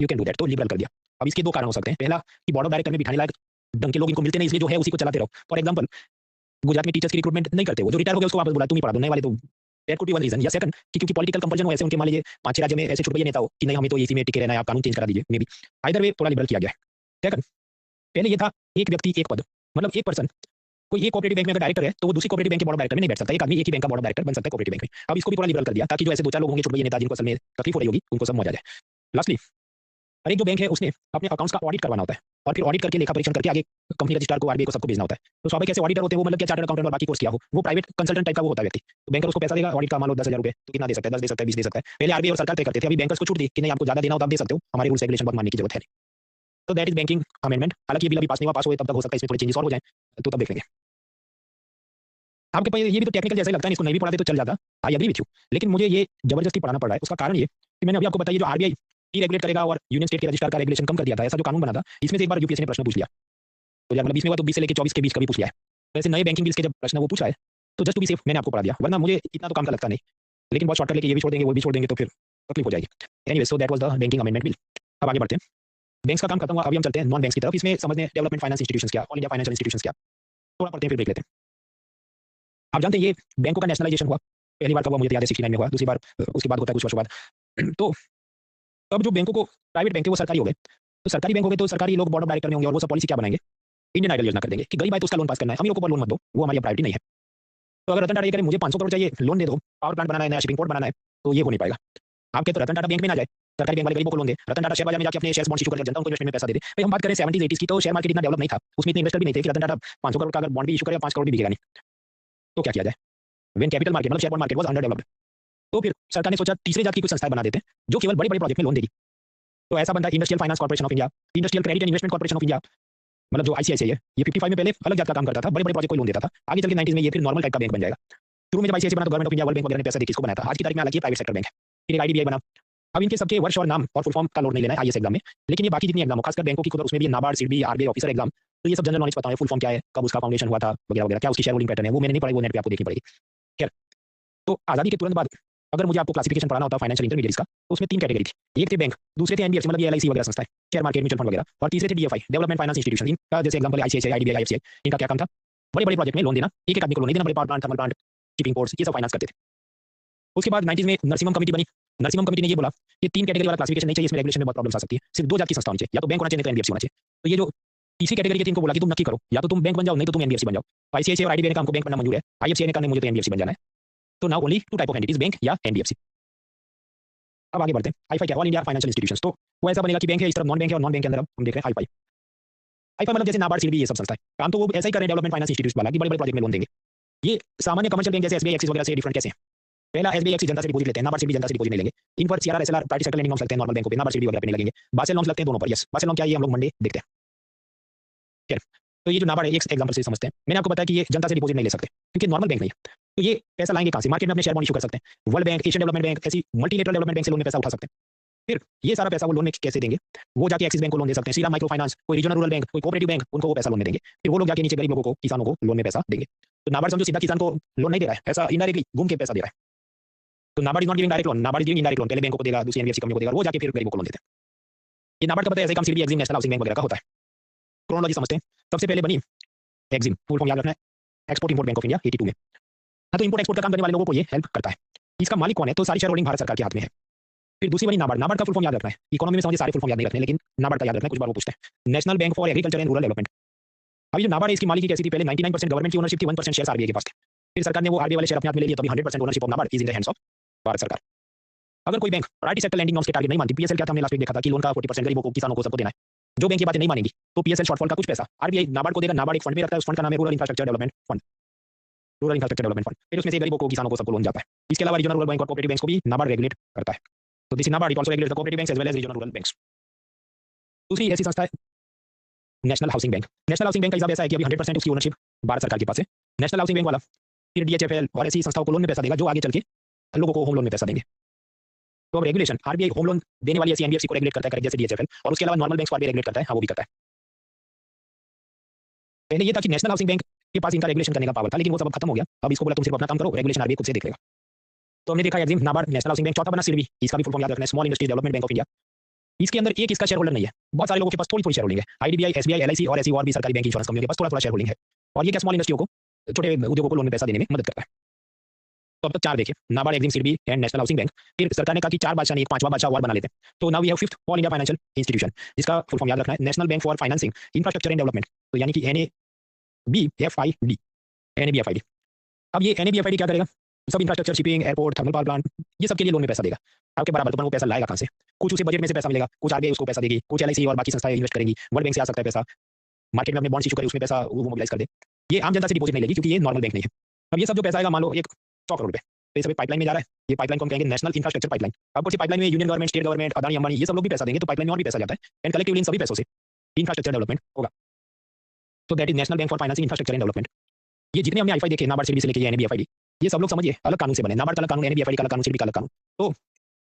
यू कैन डू दैट। तो लिबरल कर दिया। अब इसके 2 कारण हो सकते हैं। पहला कि बोर्ड ऑफ डायरेक्टर में बिठाने लायक ढंग के लोग इनको मिलते नहीं, इसलिए जो है उसी को चलाते रहो। फॉर एग्जांपल, गुजरात में टीचर्स की रिक्रूटमेंट नहीं करते, वो जो रिटायर हो गया उसको वापस बुला, तुम ही पढ़ा दो, नए वाले तो that could be one reason. या सेकंड कि क्योंकि पॉलिटिकल कंपल्जन हो, ऐसे उनके मान लीजिए 5-6 राज्य में ऐसे छुटभैया नेता हो कि नहीं हमें तो इसी में टिके रहना है, आप कानून चेंज करा दीजिए, मे बी आइदर वे थोड़ा लिबरल किया गया है। सेकंड, पहले ये था एक व्यक्ति एक पद, मतलब एक पर्सन कोई एक कोऑपरेटिव बैंक में अगर डायरेक्टर है तो वो दूसरी कोऑपरेटिव बैंक के बोर्ड ऑफ डायरेक्टर में नहीं बैठ सकता। एक आदमी एक ही बैंक का बोर्ड ऑफ डायरेक्टर बन सकता है कोऑपरेटिव बैंक में। अब इसको भी थोड़ा लिबरल कर दिया ताकि जो ऐसे 2-4 लोग होंगे छुटभैया नेता जिनको असल में तकलीफ हो रही होगी, उनको सब मजा आ जाए। लास्टली, हर एक जो बैंक है उसने अपने अकाउंट्स का ऑडिट करवाना होता है, और फिर ऑडिट करके लेखा परीक्षण करके आगे कंपनी रजिस्ट्रार को, आरबीआई को सबको भेजना होता है। तो स्वाभाविक ऐसे ऑडिटर होते हैं वो, मतलब क्या चार्टर्ड अकाउंटेंट और बाकी कोर्स किया हो, वो प्राइवेट कंसल्टेंट टाइप का वो होता है व्यक्ति। तो बैंकर उसको पैसा देगा, ऑडिट का मान लो 10,000 रुपए, तो कितना दे सकता है? 10 दे सकता है, 20 दे सकता है। पहले आरबीआई और सरकार तय करते थे, अभी बैंकर्स को छूट दी कि नहीं आपको ज्यादा देना हो तो आप दे सकते हो, हमारे रूल्स रेगुलेशन बहुत मानने की जरूरत है। तो दैट इज बैंकिंग अमेंडमेंट। हालांकि ये बिल अभी पास नहीं हुआ, पास हुए तब तक हो सकता है इसमें थोड़े चेंजेस और हो जाए, तो तब देख लेंगे। आपके पास ये भी तो टेक्निकल जैसा लगता है, इसको नहीं भी पढ़ाते तो चल जाता, आई एग्री विथ यू, लेकिन मुझे ये जबरदस्ती पढ़ाना पड़ रहा है। उसका कारण ये कि मैंने अभी आपको बताया, जो आरबीआई रेगुलेट करेगा और यूनियन स्टेट के रजिस्ट्रार का रेगुलेशन कम कर दिया था, ऐसा जो कानून बना था, इसमें से एक बार यूपीएससी ने प्रश्न पूछ लिया। तो जब मतलब 20 में हुआ तो 20 से लेकर 24 के बीच कभी पूछ लिया है। वैसे नए बैंकिंग बिल्स के जब प्रश्न वो पूछा है, तो जस्ट टू बी सेफ मैंने आपको पढ़ा दिया, वरना मुझे इतना तो काम का लगता नहीं। लेकिन बहुत शॉर्टकट लेके ये भी छोड़ देंगे, वो भी छोड़ देंगे, तो फिर तकलीफ हो जाएगी। Anyway, so that was the banking amendment bill. अब आगे बढ़ते हैं। बैंक्स का काम खत्म हुआ, अभी हम चलते हैं नॉन बैंक्स की तरफ। इसमें समझते हैं डेवलपमेंट फाइनेंस इंस्टीट्यूशंस क्या, ऑल इंडिया फाइनेंशियल इंस्टीट्यूशंस क्या, थोड़ा पढ़ते हैं फिर ब्रेक लेते हैं। आप जानते हैं ये बैंकों का नेशनलाइजेशन हुआ, पहली बार कब हुआ मुझे याद है 69 में हुआ, दूसरी बार उसके बाद होता है कुछ वर्षों बाद। तो अब जो बैंकों को प्राइवेट बैंक है वो सरकारी हो गए, तो सरकारी बैंक हो गए तो सरकारी लोग बोर्ड ऑफ डायरेक्टर में होंगे, और वो सब पॉलिसी क्या बनाएंगे? इंडियन आइडल योजना कर देंगे कि गरीब आए तो उसका लोन पास करना है, अमीरों को लोन मत दो, वो हमारी प्रायोरिटी नहीं है। तो अगर रतन टाटा ये करें मुझे 500 करोड़ चाहिए, लोन दे दो, पावर प्लांट बनाना है, नया शिपिंग पोर्ट बनाना है, तो ये हो नहीं पाएगा। आपके तो रतन टाटा बैंक में ना जाए, सरकारी बैंक वाले गरीबों को लोन दे, रतन टाटा शेयर बाजार में जाके अपने शेयर बॉन्ड इशू कर ले, जनता उनको इन्वेस्टमेंट में पैसा दे दे। भाई हम बात करें 70s 80s की, तो शेयर मार्केट इतना डेवलप नहीं था, उसमें इतने इन्वेस्टर भी नहीं थे कि रतन टाटा 500 करोड़ का अगर बॉन्ड भी इशू करे 5 करोड़ भी बिकेगा नहीं। तो क्या किया जाए? वेन कैपिटल मार्केट मतलब share bond market was under developed, तो फिर सरकार ने सोचा तीसरे जात की कुछ संस्थाएं बना देते हैं जो केवल बड़े बड़े प्रोजेक्ट में लोन देगी। तो ऐसा बनता है industrial finance corporation of India, industrial credit and investment corporation of India, मतलब जो आईसीआईसीआई है, ये 55 में पहले अलग जात का काम करता था, बड़े बड़े प्रोजेक्ट को लोन देता था। आगे चल के 90s में ये फिर नॉर्मल टाइप का बैंक बन जाएगा। शुरू में जब आईसीआईसीआई बना तो government of India, world bank वगैरह ने पैसा देके इसको बनाया था। आज की तारीख में हालांकि प्राइवेट सेक्टर बैंक है। फिर एक आईडीबीआई बना। अब इनके सबके वर्ष और नाम और फुल फॉर्म का लोड नहीं लेना है आईएएस एग्जाम में, लेकिन ये बाकी जितनी एग्जाम हो, खासकर बैंकों की खुद, उसमें भी NABARD, SIDBI, RBI officer exam, तो ये सब जनरल नॉलेज पता है, फुल फॉर्म क्या है, कब उसका फाउंडेशन हुआ था, वगैरह वगैरह, क्या उसकी शेयर होल्डिंग पैटर्न है, वो मैंने नहीं पढ़ाई, वो नेट पे आपको देखनी पड़ेगी। खैर, तो आजादी के तुरंत बाद अगर मुझे आपको क्लासिफिकेशन पढ़ाना होता फाइनेंशियल इंटरमीडिएट्स का, तो उसमें 3 कैटेगरी थी। एक थे बैंक, दूसरे थे एनबीएफसी मतलब ये एलआईसी वगैरह संस्थाएं, शेयर मार्केट, म्यूचुअल फंड वगैरह, और तीसरे थे डीएफआई, डेवलपमेंट फाइनेंस इंस्टीट्यूशन। इनका जैसे एग्जांपल आईसीआईसीआई, आईडीबीआई, आईएफसीआई, इनका क्या काम था? बड़े बड़े प्रोजेक्ट में लोन देना, एक एक आदमी को लोन नहीं देना, बड़े power plant, thermal plant, shipping ports, ये सब फाइनेंस करते थे। उसके बाद 90s में नरसिम्हम कमेटी बनी। नरसिम्हम कमेटी ने ये बोला कि 3 कैटेगरी वाला क्लासिफिकेशन नहीं चाहिए, इसमें रेगुलेशन में बहुत प्रॉब्लम्स आ सकती है, सिर्फ 2 जात की संस्था होनी चाहिए, या तो बैंक होना चाहिए, नहीं तो एनबीएफसी होना चाहिए। तो ये जो तीसरी कैटेगरी के थे, इनको बोला कि तुम नक्की करो, या तो तुम बैंक बन जाओ, नहीं तो तुम एनबीएफसी बन जाओ। आईसीआईसीआई और आईडीबीआई ने कहा हमको बैंक बनना मंजूर है, आईएफसीआई ने कहा नहीं मुझे तो एनबीएफसी बन जाना है। तो now only 2 type of entities, bank या एनबीएफसी। अब आगे बढ़ते हैं। आईफाई क्या, ऑल इंडिया फाइनेंशियल इंस्टीट्यूशंस। तो वो ऐसा बनेगा कि बैंक है, इस तरफ नॉन बैंक है, और नॉन बैंक के अंदर हम देख रहे हैं आईफाई। आईफाई मतलब जैसे नाबार्ड, सिडबी, ये सब संस्था है, काम तो वो ऐसा ही कर रहे हैं डेवलपमेंट फाइनेंस इंस्टीट्यूट वाला, कि बड़े बड़े प्रोजेक्ट में लोन देंगे। ये सामान्य कमर्शियल बैंक जैसे एसबीआई, एक्सिस वगैरह से डिफरेंट कैसे है? पहला एसबीआई एक्सिस जनता से डिपॉजिट लेते हैं, नाबार्ड सिडबी जनता से डिपॉजिट नहीं लेंगे। इन पर CRR, SLR, private sector lending norms लगते हैं नॉर्मल बैंकों पे, नाबार्ड सिडबी वगैरह पे नहीं लगेंगे। बासेल नॉर्म्स लगते हैं दोनों पर। यस, बासेल नॉर्म क्या है ये हम लोग मंडे देखते हैं। खैर, तो ये जो नाबार्ड है, एक एग्जांपल से समझते हैं। मैंने आपको बताया कि ये जनता से डिपॉजिट नहीं ले सकते क्योंकि नॉर्मल बैंक नहीं है। तो ये पैसा लाएंगे कहां से? मार्केट में अपने शेयर बॉन्ड इशू कर सकते हैं, world bank, Asian development bank, ऐसी मल्टीलेटरल डेवलपमेंट बैंक से लोन में पैसा उठा सकते हैं। फिर ये सारा पैसा वो लोन में कैसे देंगे? वो जाके एक्सिस बैंक को लोन दे सकते हैं, श्रीराम माइक्रो फाइनेंस, कोई रीजनल रूरल बैंक, कोई कोऑपरेटिव बैंक, उनको वो पैसा लोन में देंगे। फिर वो लोग जाके नीचे गरीब लोगों को, किसानों को लोन में पैसा देंगे। तो नाबार्ड समझो सीधा किसान को लोन नहीं दे रहा है, ऐसा इनडायरेक्टली घूम के पैसा दे रहा है। तो NABARD is not giving direct loan, NABARD is giving indirect loan. पहले बैंकों को देगा, दूसरी एनबीएफसी कंपनी को देगा, वो जाके फिर गरीबों को लोन देते हैं। ये नाबार्ड का पता है ऐसे काम SIDBI, Exim, national Housing bank वगैरह का होता है। क्रोनोलॉजी समझते हैं। सबसे पहले बनी एक्सिम, फुल फॉर्म याद रखना है, export import bank of India 82 में। हाँ, तो इंपोर्ट एक्सपोर्ट का काम करने वाले लोगों को ये हेल्प करता है। इसका मालिक कौन है? तो सारी शेयर होल्डिंग भारत सरकार के हाथ में है। फिर दूसरी बनी नाबार्ड। नाबार्ड का फुल फॉर्म याद रखना है, इकोनॉमी में समझे सारे फुल फॉर्म याद नहीं रखने, लेकिन नाबार्ड का याद रखना है, कुछ बार वो पूछते हैं। National Bank for agriculture and rural development. अभी जो नाबार्ड है, इसकी मालिकी कैसी थी? पहले 99% गवर्नमेंट की ओनरशिप थी, 1% शेयर आरबीआई के पास थे। फिर सरकार ने वो आरबीआई वाले शेयर अपने हाथ में ले लिए, तभी 100% ownership of NABARD is in the hands of Bharat सरकार। अगर कोई bank priority sector lending norms के टारगेट नहीं मानती, पीएसएल क्या था हमने लास्ट वीक देखा था कि लोन का 40% गरीबों को, किसानों को, सबको देना है। जो बैंक ये बातें नहीं मानेंगी तो पीएसएल शॉर्टफॉल का कुछ पैसा आरबीआई नाबार्ड को देगा। नाबार्ड एक फंड में रखता है, उस फंड का नाम है rural infrastructure development fund, rural infrastructure development fund. फिर उसमें से गरीबों को, किसानों को, सबको लोन जाता है। इसके अलावा रीजनल रूरल बैंक और कोऑपरेटिव बैंक्स को भी नाबार्ड रेगुलेट करता है। तो this NABARD also regulates the cooperative banks as well as regional rural banks. दूसरी ऐसी संस्था है National Housing Bank. National Housing Bank का हिसाब ऐसा है कि अभी 100% उसकी ओनरशिप भारत सरकार के पास है। नेशनल हाउसिंग बैंक वाला फिर डीएचएफएल और ऐसी संस्थाओं को लोन में पैसा देगा, जो आगे चल के लोगों को होम लोन में पैसा देंगे। तो अब रेगुलेशन, आरबीआई होम लोन देने वाली ऐसी एनबीएफसी को रेगुलेट करता है, जैसे डीएचएफएल, और उसके अलावा नॉर्मल बैंक्स को आरबीआई रेगुलेट करता है। हाँ, वो भी करता है। पहले ये था कि नेशनल हाउसिंग बैंक के पास इनका रेगुलेशन करने का पावर था, लेकिन वो सब खत्म हो गया। अब इसको बोला तुम सिर्फ अपना काम करो, रेगुलेशन आरबीआई खुद से देख लेगा। तो हमने देखा Exim, NABARD, national Housing bank. चौथा बना सिडबी, इसका भी फुल फॉर्म याद रखना है, small industries development bank of India. इसके अंदर एक इसका शेयर होल्डर नहीं है, बहुत सारे लोगों के पास थोड़ी थोड़ी शेयर होल्डिंग है। आईडीबीआई, एसबीआई, एलआईसी और ऐसी और भी सरकारी बैंक, इंश्योरेंस कंपनियों के पास थोड़ा थोड़ा शेयर होल्डिंग है। और ये क्या स्मॉल इंडस्ट्रियों को, छोटे उद्योगों को लोन में पैसा देने में मदद करता है। तो अब तक 4 देखे, NABARD, Exim, SIDBI and national Housing bank. फिर सरकार ने कहा कि 4 बादशाह नहीं, एक 5वां बादशाह और बना लेते हैं। तो now we have fifth all India financial institution, जिसका फुल फॉर्म याद रखना है, National Bank for Financing Infrastructure and Development. तो यानी कि एनएबीएफआईडी, एनएबीएफआईडी। अब ये एनएबीएफआईडी क्या करेगा? सब infrastructure, shipping, airport, thermal power plant, ये सब के लिए लोन में पैसा देगा। आपके बराबर, तो वो पैसा लाएगा कहां से? कुछ उसे बजट में से पैसा मिलेगा, कुछ आरबीआई उसको पैसा देगी, कुछ एलआईसी और बाकी संस्थाएं इन्वेस्ट करेंगी, वर्ल्ड बैंक से आ सकता है पैसा, मार्केट में अपने बॉन्ड्स इशू करे, उसमें पैसा वो मोबिलाइज कर दे। ये आम जनता से डिपॉजिट नहीं लेगी क्योंकि ये नॉर्मल बैंक नहीं है। अब ये सब जो पैसा आएगा, मान लो एक 100 करोड़ रुपए, तो ये सब पाइपलाइन में जा रहा है। ये पाइपलाइन को हम कहेंगे नेशनल इंफ्रास्ट्रक्चर पाइपलाइन। अब कुछ पाइपलाइन में union government, state government, Adani, Ambani, ये सब लोग भी पैसा देंगे, तो पाइपलाइन में और भी पैसा जाता है, एंड कलेक्टिवली इन सभी पैसों से इंफ्रास्ट्रक्चर डेवलपमेंट होगा। तो that is national Bank for Financing Infrastructure and development. ये जितने हमने आईफाई देखे, नाबार्ड, सिडबी से लेके एनएबीएफआईडी, ये सब लोग समझिए अलग कानून से बने। नाबार्ड का अलग कानून, एनएबीएफआईडी का अलग कानून, सिडबी का अलग कानून। तो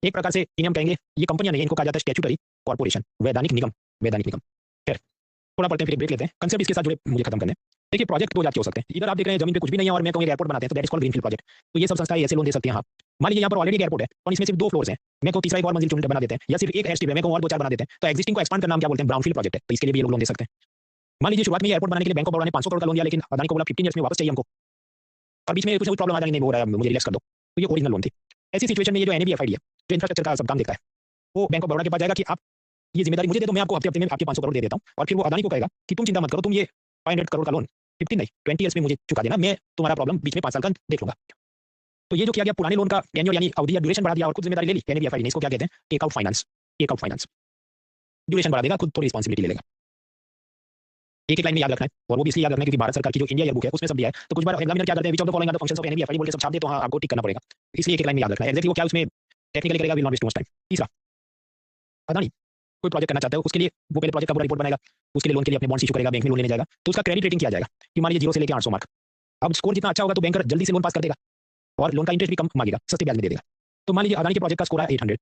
एक प्रकार से इन्हें हम कहेंगे, ये कंपनियां नहीं है, इनको कहा जाता है स्टैट्यूटरी कॉर्पोरेशन, वैधानिक निगम, वैधानिक निगम। खैर, थोड़ा पढ़ते हैं, फिर ब्रेक लेते हैं। कंसेप्ट इसके साथ जुड़े मुझे खत्म करने। देखिए, प्रोजेक्ट 2 जात के हो सकते हैं। इधर आप देख रहे हैं जमीन पे कुछ भी नहीं है और मैं कहूँ एक एयरपोर्ट बनाते हैं, तो that is called greenfield project. तो ये सब संस्थाएं ऐसे लोन दे सकती हैं। हाँ, मान लीजिए यहाँ पर ऑलरेडी एक एयरपोर्ट है और इसमें सिर्फ 2 फ्लोर्स हैं, मैं को तीसरा एक और मंजिल चुन बना देते हैं, या सिर्फ एक एयरस्ट्रिप है, मैं को और 2-4 बना देते हैं, तो एक्जिस्टिंग को एक्सपांड करना हम क्या बोलते हैं? ब्राउनफील्ड प्रोजेक्ट है। तो इसके लिए भी ये लोग लोन दे सकते हैं। मान लीजिए शुरुआत में एयरपोर्ट बनाने के लिए बैंक ऑफ बड़ौदा ने 500 करोड़ का लोन दिया, लेकिन अदानी को बोला 15 ईयर्स में वापस चाहिए हमको, और बीच में कुछ प्रॉब्लम आ जाएगी, नहीं हो रहा है, मुझे रिलैक्स कर दो, तो ये ओरिजिनल लोन थी। ऐसी सिचुएशन में ये जो एनएबीएफआईडी है, जो इंफ्रास्ट्रक्चर का सब काम देखता है, वो बैंक ऑफ बड़ौदा के पास जाएगा कि आप ये जिम्मेदारी मुझे दे दो, मैं आपको हफ्ते हफ्ते में आपके 500 करोड़ दे देता हूँ। और फिर वो अदानी को कहेगा कि तुम चिंता मत करो, तुम ये 500 करोड़ का लोन 15 नहीं 20 ईयर्स में मुझे चुका देना, मैं तुम्हारा प्रॉब्लम बीच में 5 साल का देख लूंगा। तो ये जो किया गया, पुराने लोन का टेन्योर यानी अवधि या ड्यूरेशन बढ़ा दिया और खुद जिम्मेदारी ले ली एनएबीएफआईडी ने। इसको क्या कहते हैं? Take out finance. Take out finance, duration बढ़ा देगा, खुद थोड़ी रिस्पांसिबिलिटी ले लेगा। एक लाइन में याद रखना है, और वो भी इसलिए याद रखना है क्योंकि भारत सरकार की जो इंडिया ईयर बुक है उसमें सब दिया है। तो कुछ बार एग्जामिनर क्या करते हैं, which of the following are the functions of NABFID बोल के सब छाप दे, तो हाँ आपको टिक करना पड़ेगा। इसलिए एक लाइन में याद रखना है एग्जैक्टली वो क्या उसमें टेक्निकली करेगा, will not waste too much time. तीसरा, अदानी कोई प्रोजेक्ट करना चाहता है, उसके लिए वो पहले प्रोजेक्ट का पूरा रिपोर्ट बनाएगा, उसके लिए लोन के लिए अपने बॉन्ड्स इशू करेगा, बैंक में लोन लेने जाएगा, तो उसका क्रेडिट रेटिंग किया जाएगा कि मान लीजिए 0 से लेकर 800 मार्क। अब स्कोर जितना अच्छा होगा तो बैंकर जल्दी से लोन पास कर देगा और लोन का इंटरेस्ट भी कम मांगेगा, सस्ते ब्याज में दे देगा। तो मान लीजिए अदानी के प्रोजेक्ट का स्कोर है 800,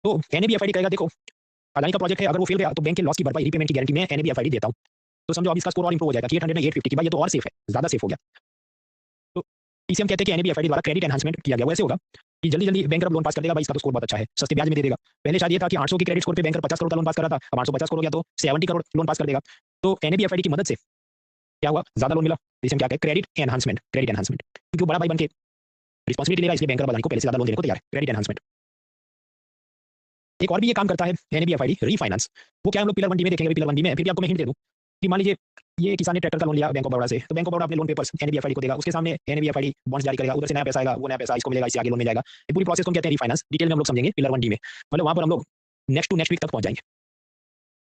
तो एनएबीएफआईडी कहेगा देखो अदानी का प्रोजेक्ट है, अगर वो फेल गया तो बैंक के लॉस की भरपाई, रीपेमेंट की गारंटी मैं एनएबीएफआईडी देता हूँ। तो समझो अब इसका स्कोर और इंप्रूव हो जाएगा कि 800 में 850 की भाई ये तो और सेफ है, ज्यादा सेफ हो गया। तो इसे हम कहते हैं कि एनएबीएफआईडी द्वारा क्रेडिट एनहांसमेंट किया गया। वैसे होगा कि जल्दी जल्दी बैंकर लोन पास कर देगा, भाई इसका तो स्कोर बहुत अच्छा है, सस्ते ब्याज में दे देगा। पहले शायद ये था कि 800 की क्रेडिट स्कोर पे बैंकर 50 करोड़ का लोन पास कर रहा था, अब 850 करोड़ हो गया तो 70 करोड़ लोन पास कर देगा। तो एनएबीएफआईडी की मदद से क्या हुआ, ज्यादा लोन मिला, जिसे हम क्या कहते हैं क्रेडिट एनहांसमेंट। क्रेडिट एनहांसमेंट क्योंकि वो बड़ा भाई बन के रिस्पॉन्सिबिलिटी लेगा, इसलिए बैंकर वाला को पहले से ज्यादा लोन देने को तैयार है। Credit enhancement. एक और भी ये काम करता है एनबीएफआईडी रीफाइनेंस। वो क्या हम लोग पिलर 1 डी में देखेंगे। पिलर 1 डी में फिर भी आपको मैं हिंट दे दूं कि मान लीजिए ये किसान ने ट्रैक्टर का लोन लिया बैंक ऑफ बड़ौदा से, तो बैंक ऑफ बड़ौदा अपने लोन पेपर्स एनबीएफआईडी को देगा, उसके सामने एनबीएफआईडी बॉन्ड्स जारी करेगा, उधर से नया पैसा आएगा, वो नया पैसा इसको मिलेगा, इससे आगे लोन मिल जाएगा। ये पूरी प्रोसेस को हम कहते हैं रीफाइनेंस। डिटेल में हम लोग समझेंगे पिलर 1 डी में, मतलब वहां पर हम लोग नेक्स्ट वीक तक पहुंच जाएंगे।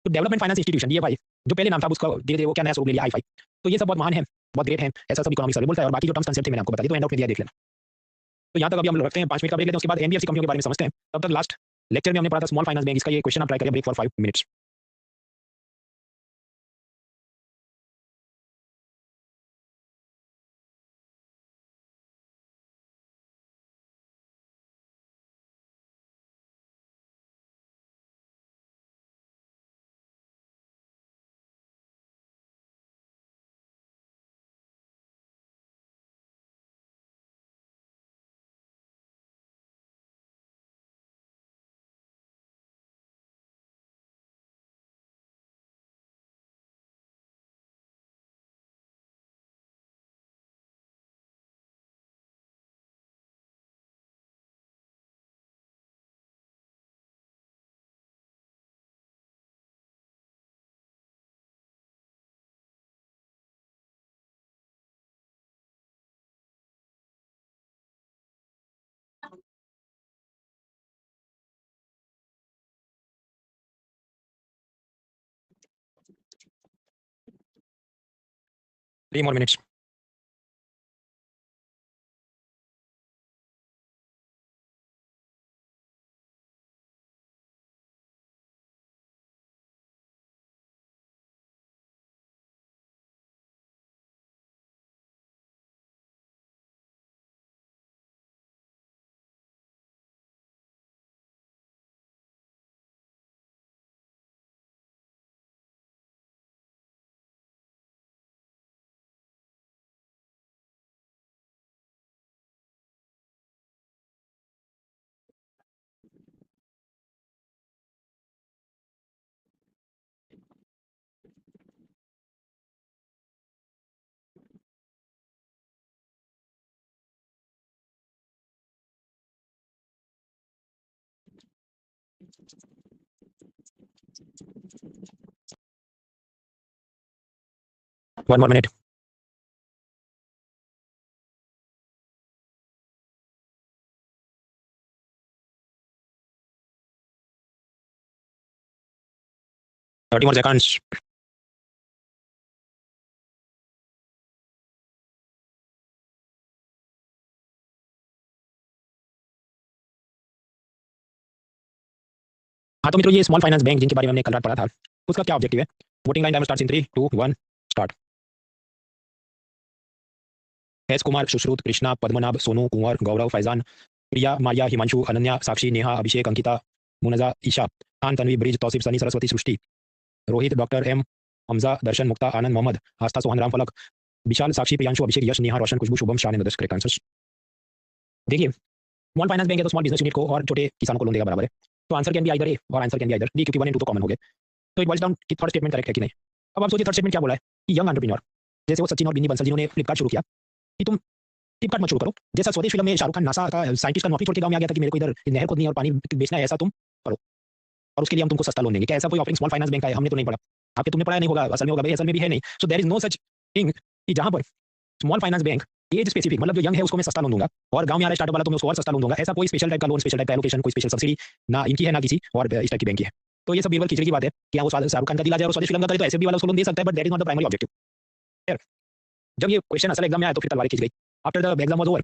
तो डेवलपमेंट फाइनेंस इंस्टीट्यूशन ये भाई जो पहले नाम था उसका धीरे धीरे वो क्या नया स्वरूप ले लिया आई5। तो ये सब बहुत महान है, बहुत ग्रेट है, ऐसा सब इकोनॉमिक सर्वे बोलता है। और बाकी जो टर्म्स कंसेप्ट है मैंने आपको बता दिया, तो एंड आउट में दिया, देख लेना। तो यहाँ तक अभी हम लोग रखते हैं, 5 मिनट का ब्रेक लेते हैं, उसके बाद एनबीएफसी कंपनियों के बारे में समझते हैं। तब तक लास्ट लेक्चर में हमने पढ़ा था स्मॉल फाइनेंस बैंक, इसका ये क्वेश्चन आप ट्राई करिए, break for 5 minutes. Three more minutes. One more minute. Thirty more seconds. हाँ तो मित्रों, ये स्मॉल फाइनेंस बैंक जिनके बारे में हमने कल रात पढ़ा था, उसका क्या ऑब्जेक्टिव है। Voting line time starts in 3 2 1 start. S Kumar, Sushrut, Krishna, Padmanabh, Sonu, Kunwar, Gaurav, Faizan, Priya, Maria, Himanshu, Ananya, Sakshi, Neha, Abhishek, Ankita, Munja, Isha, Khan, Tanvi, Brij, Tausif, Sunny, Saraswati, Srishti, Rohit, doctor M, Hamza, Darshan, Mukta, Anand, Mohammed, Aastha, Sohan, Ram, Falak, Vishal, साक्षी, प्रियांशु, अभिषेक, यश, नेहा, रोशन, खुशबू, शुभम, शान, दस करेक्ट आंसर्स। देखिए स्मॉल फाइनेंस बैंक है तो स्मॉल बिजनेस यूनिट को और छोटे किसानों को लोन देगा, बराबर है। तो आंसर कैन बी आइदर ए और answer can be either D, क्योंकि 1 और 2 तो कॉमन हो गए। तो इट बॉइल्स डाउन कि थर्ड स्टेटमेंट करेक्ट है कि नहीं। अब आप सोचिए थर्ड स्टेटमेंट क्या बोला है कि यंग एंटरप्रेन्योर, जैसे वो सचिन और बिन्नी बंसल जिन्होंने फ्लिपकार्ट शुरू किया, कि तुम फ्लिपकार्ट मत शुरू करो। जैसा स्वदेश फिल्म में शाहरुख खान नासा का साइंटिस्ट का नौकरी छोड़ के गांव में आ गया था कि मेरे को इधर नहर खोदनी है और पानी बेचना है, ऐसा तुम करो और उसके लिए हम तुमको सस्ता लोन देंगे। क्या ऐसा कोई ऑफरिंग स्मॉल फाइनेंस बैंक का है? हमने तो नहीं पढ़ा, आपके तुमने पढ़ा नहीं होगा, असल में होगा भाई, असल में भी है नहीं। So there is no such thing कि जहां पर small finance bank as specific, मतलब जो यंग है उसको मैं सस्ता लोन दूंगा, और गांव में आ रहा स्टार्टअप वाला तो मैं उसको और सस्ता लोन दूंगा। ऐसा कोई स्पेशल टाइप का लोन, स्पेशल टाइप का एलोकेशन, कोई स्पेशल सब्सिडी ना इनकी है ना किसी और इस टाइप की बैंक की है। तो ये सब बीरबल खिचड़ी की बात है कि वो शाहरुख खान का दिला जाए और स्वदेश फिल्म का करे तो ऐसे भी वाला उसको लोन दे सकता है, but that is not the primary objective. जब ये क्वेश्चन असल एग्जाम में आया तो फिर तलवारें खिंच गई। After the exam was over,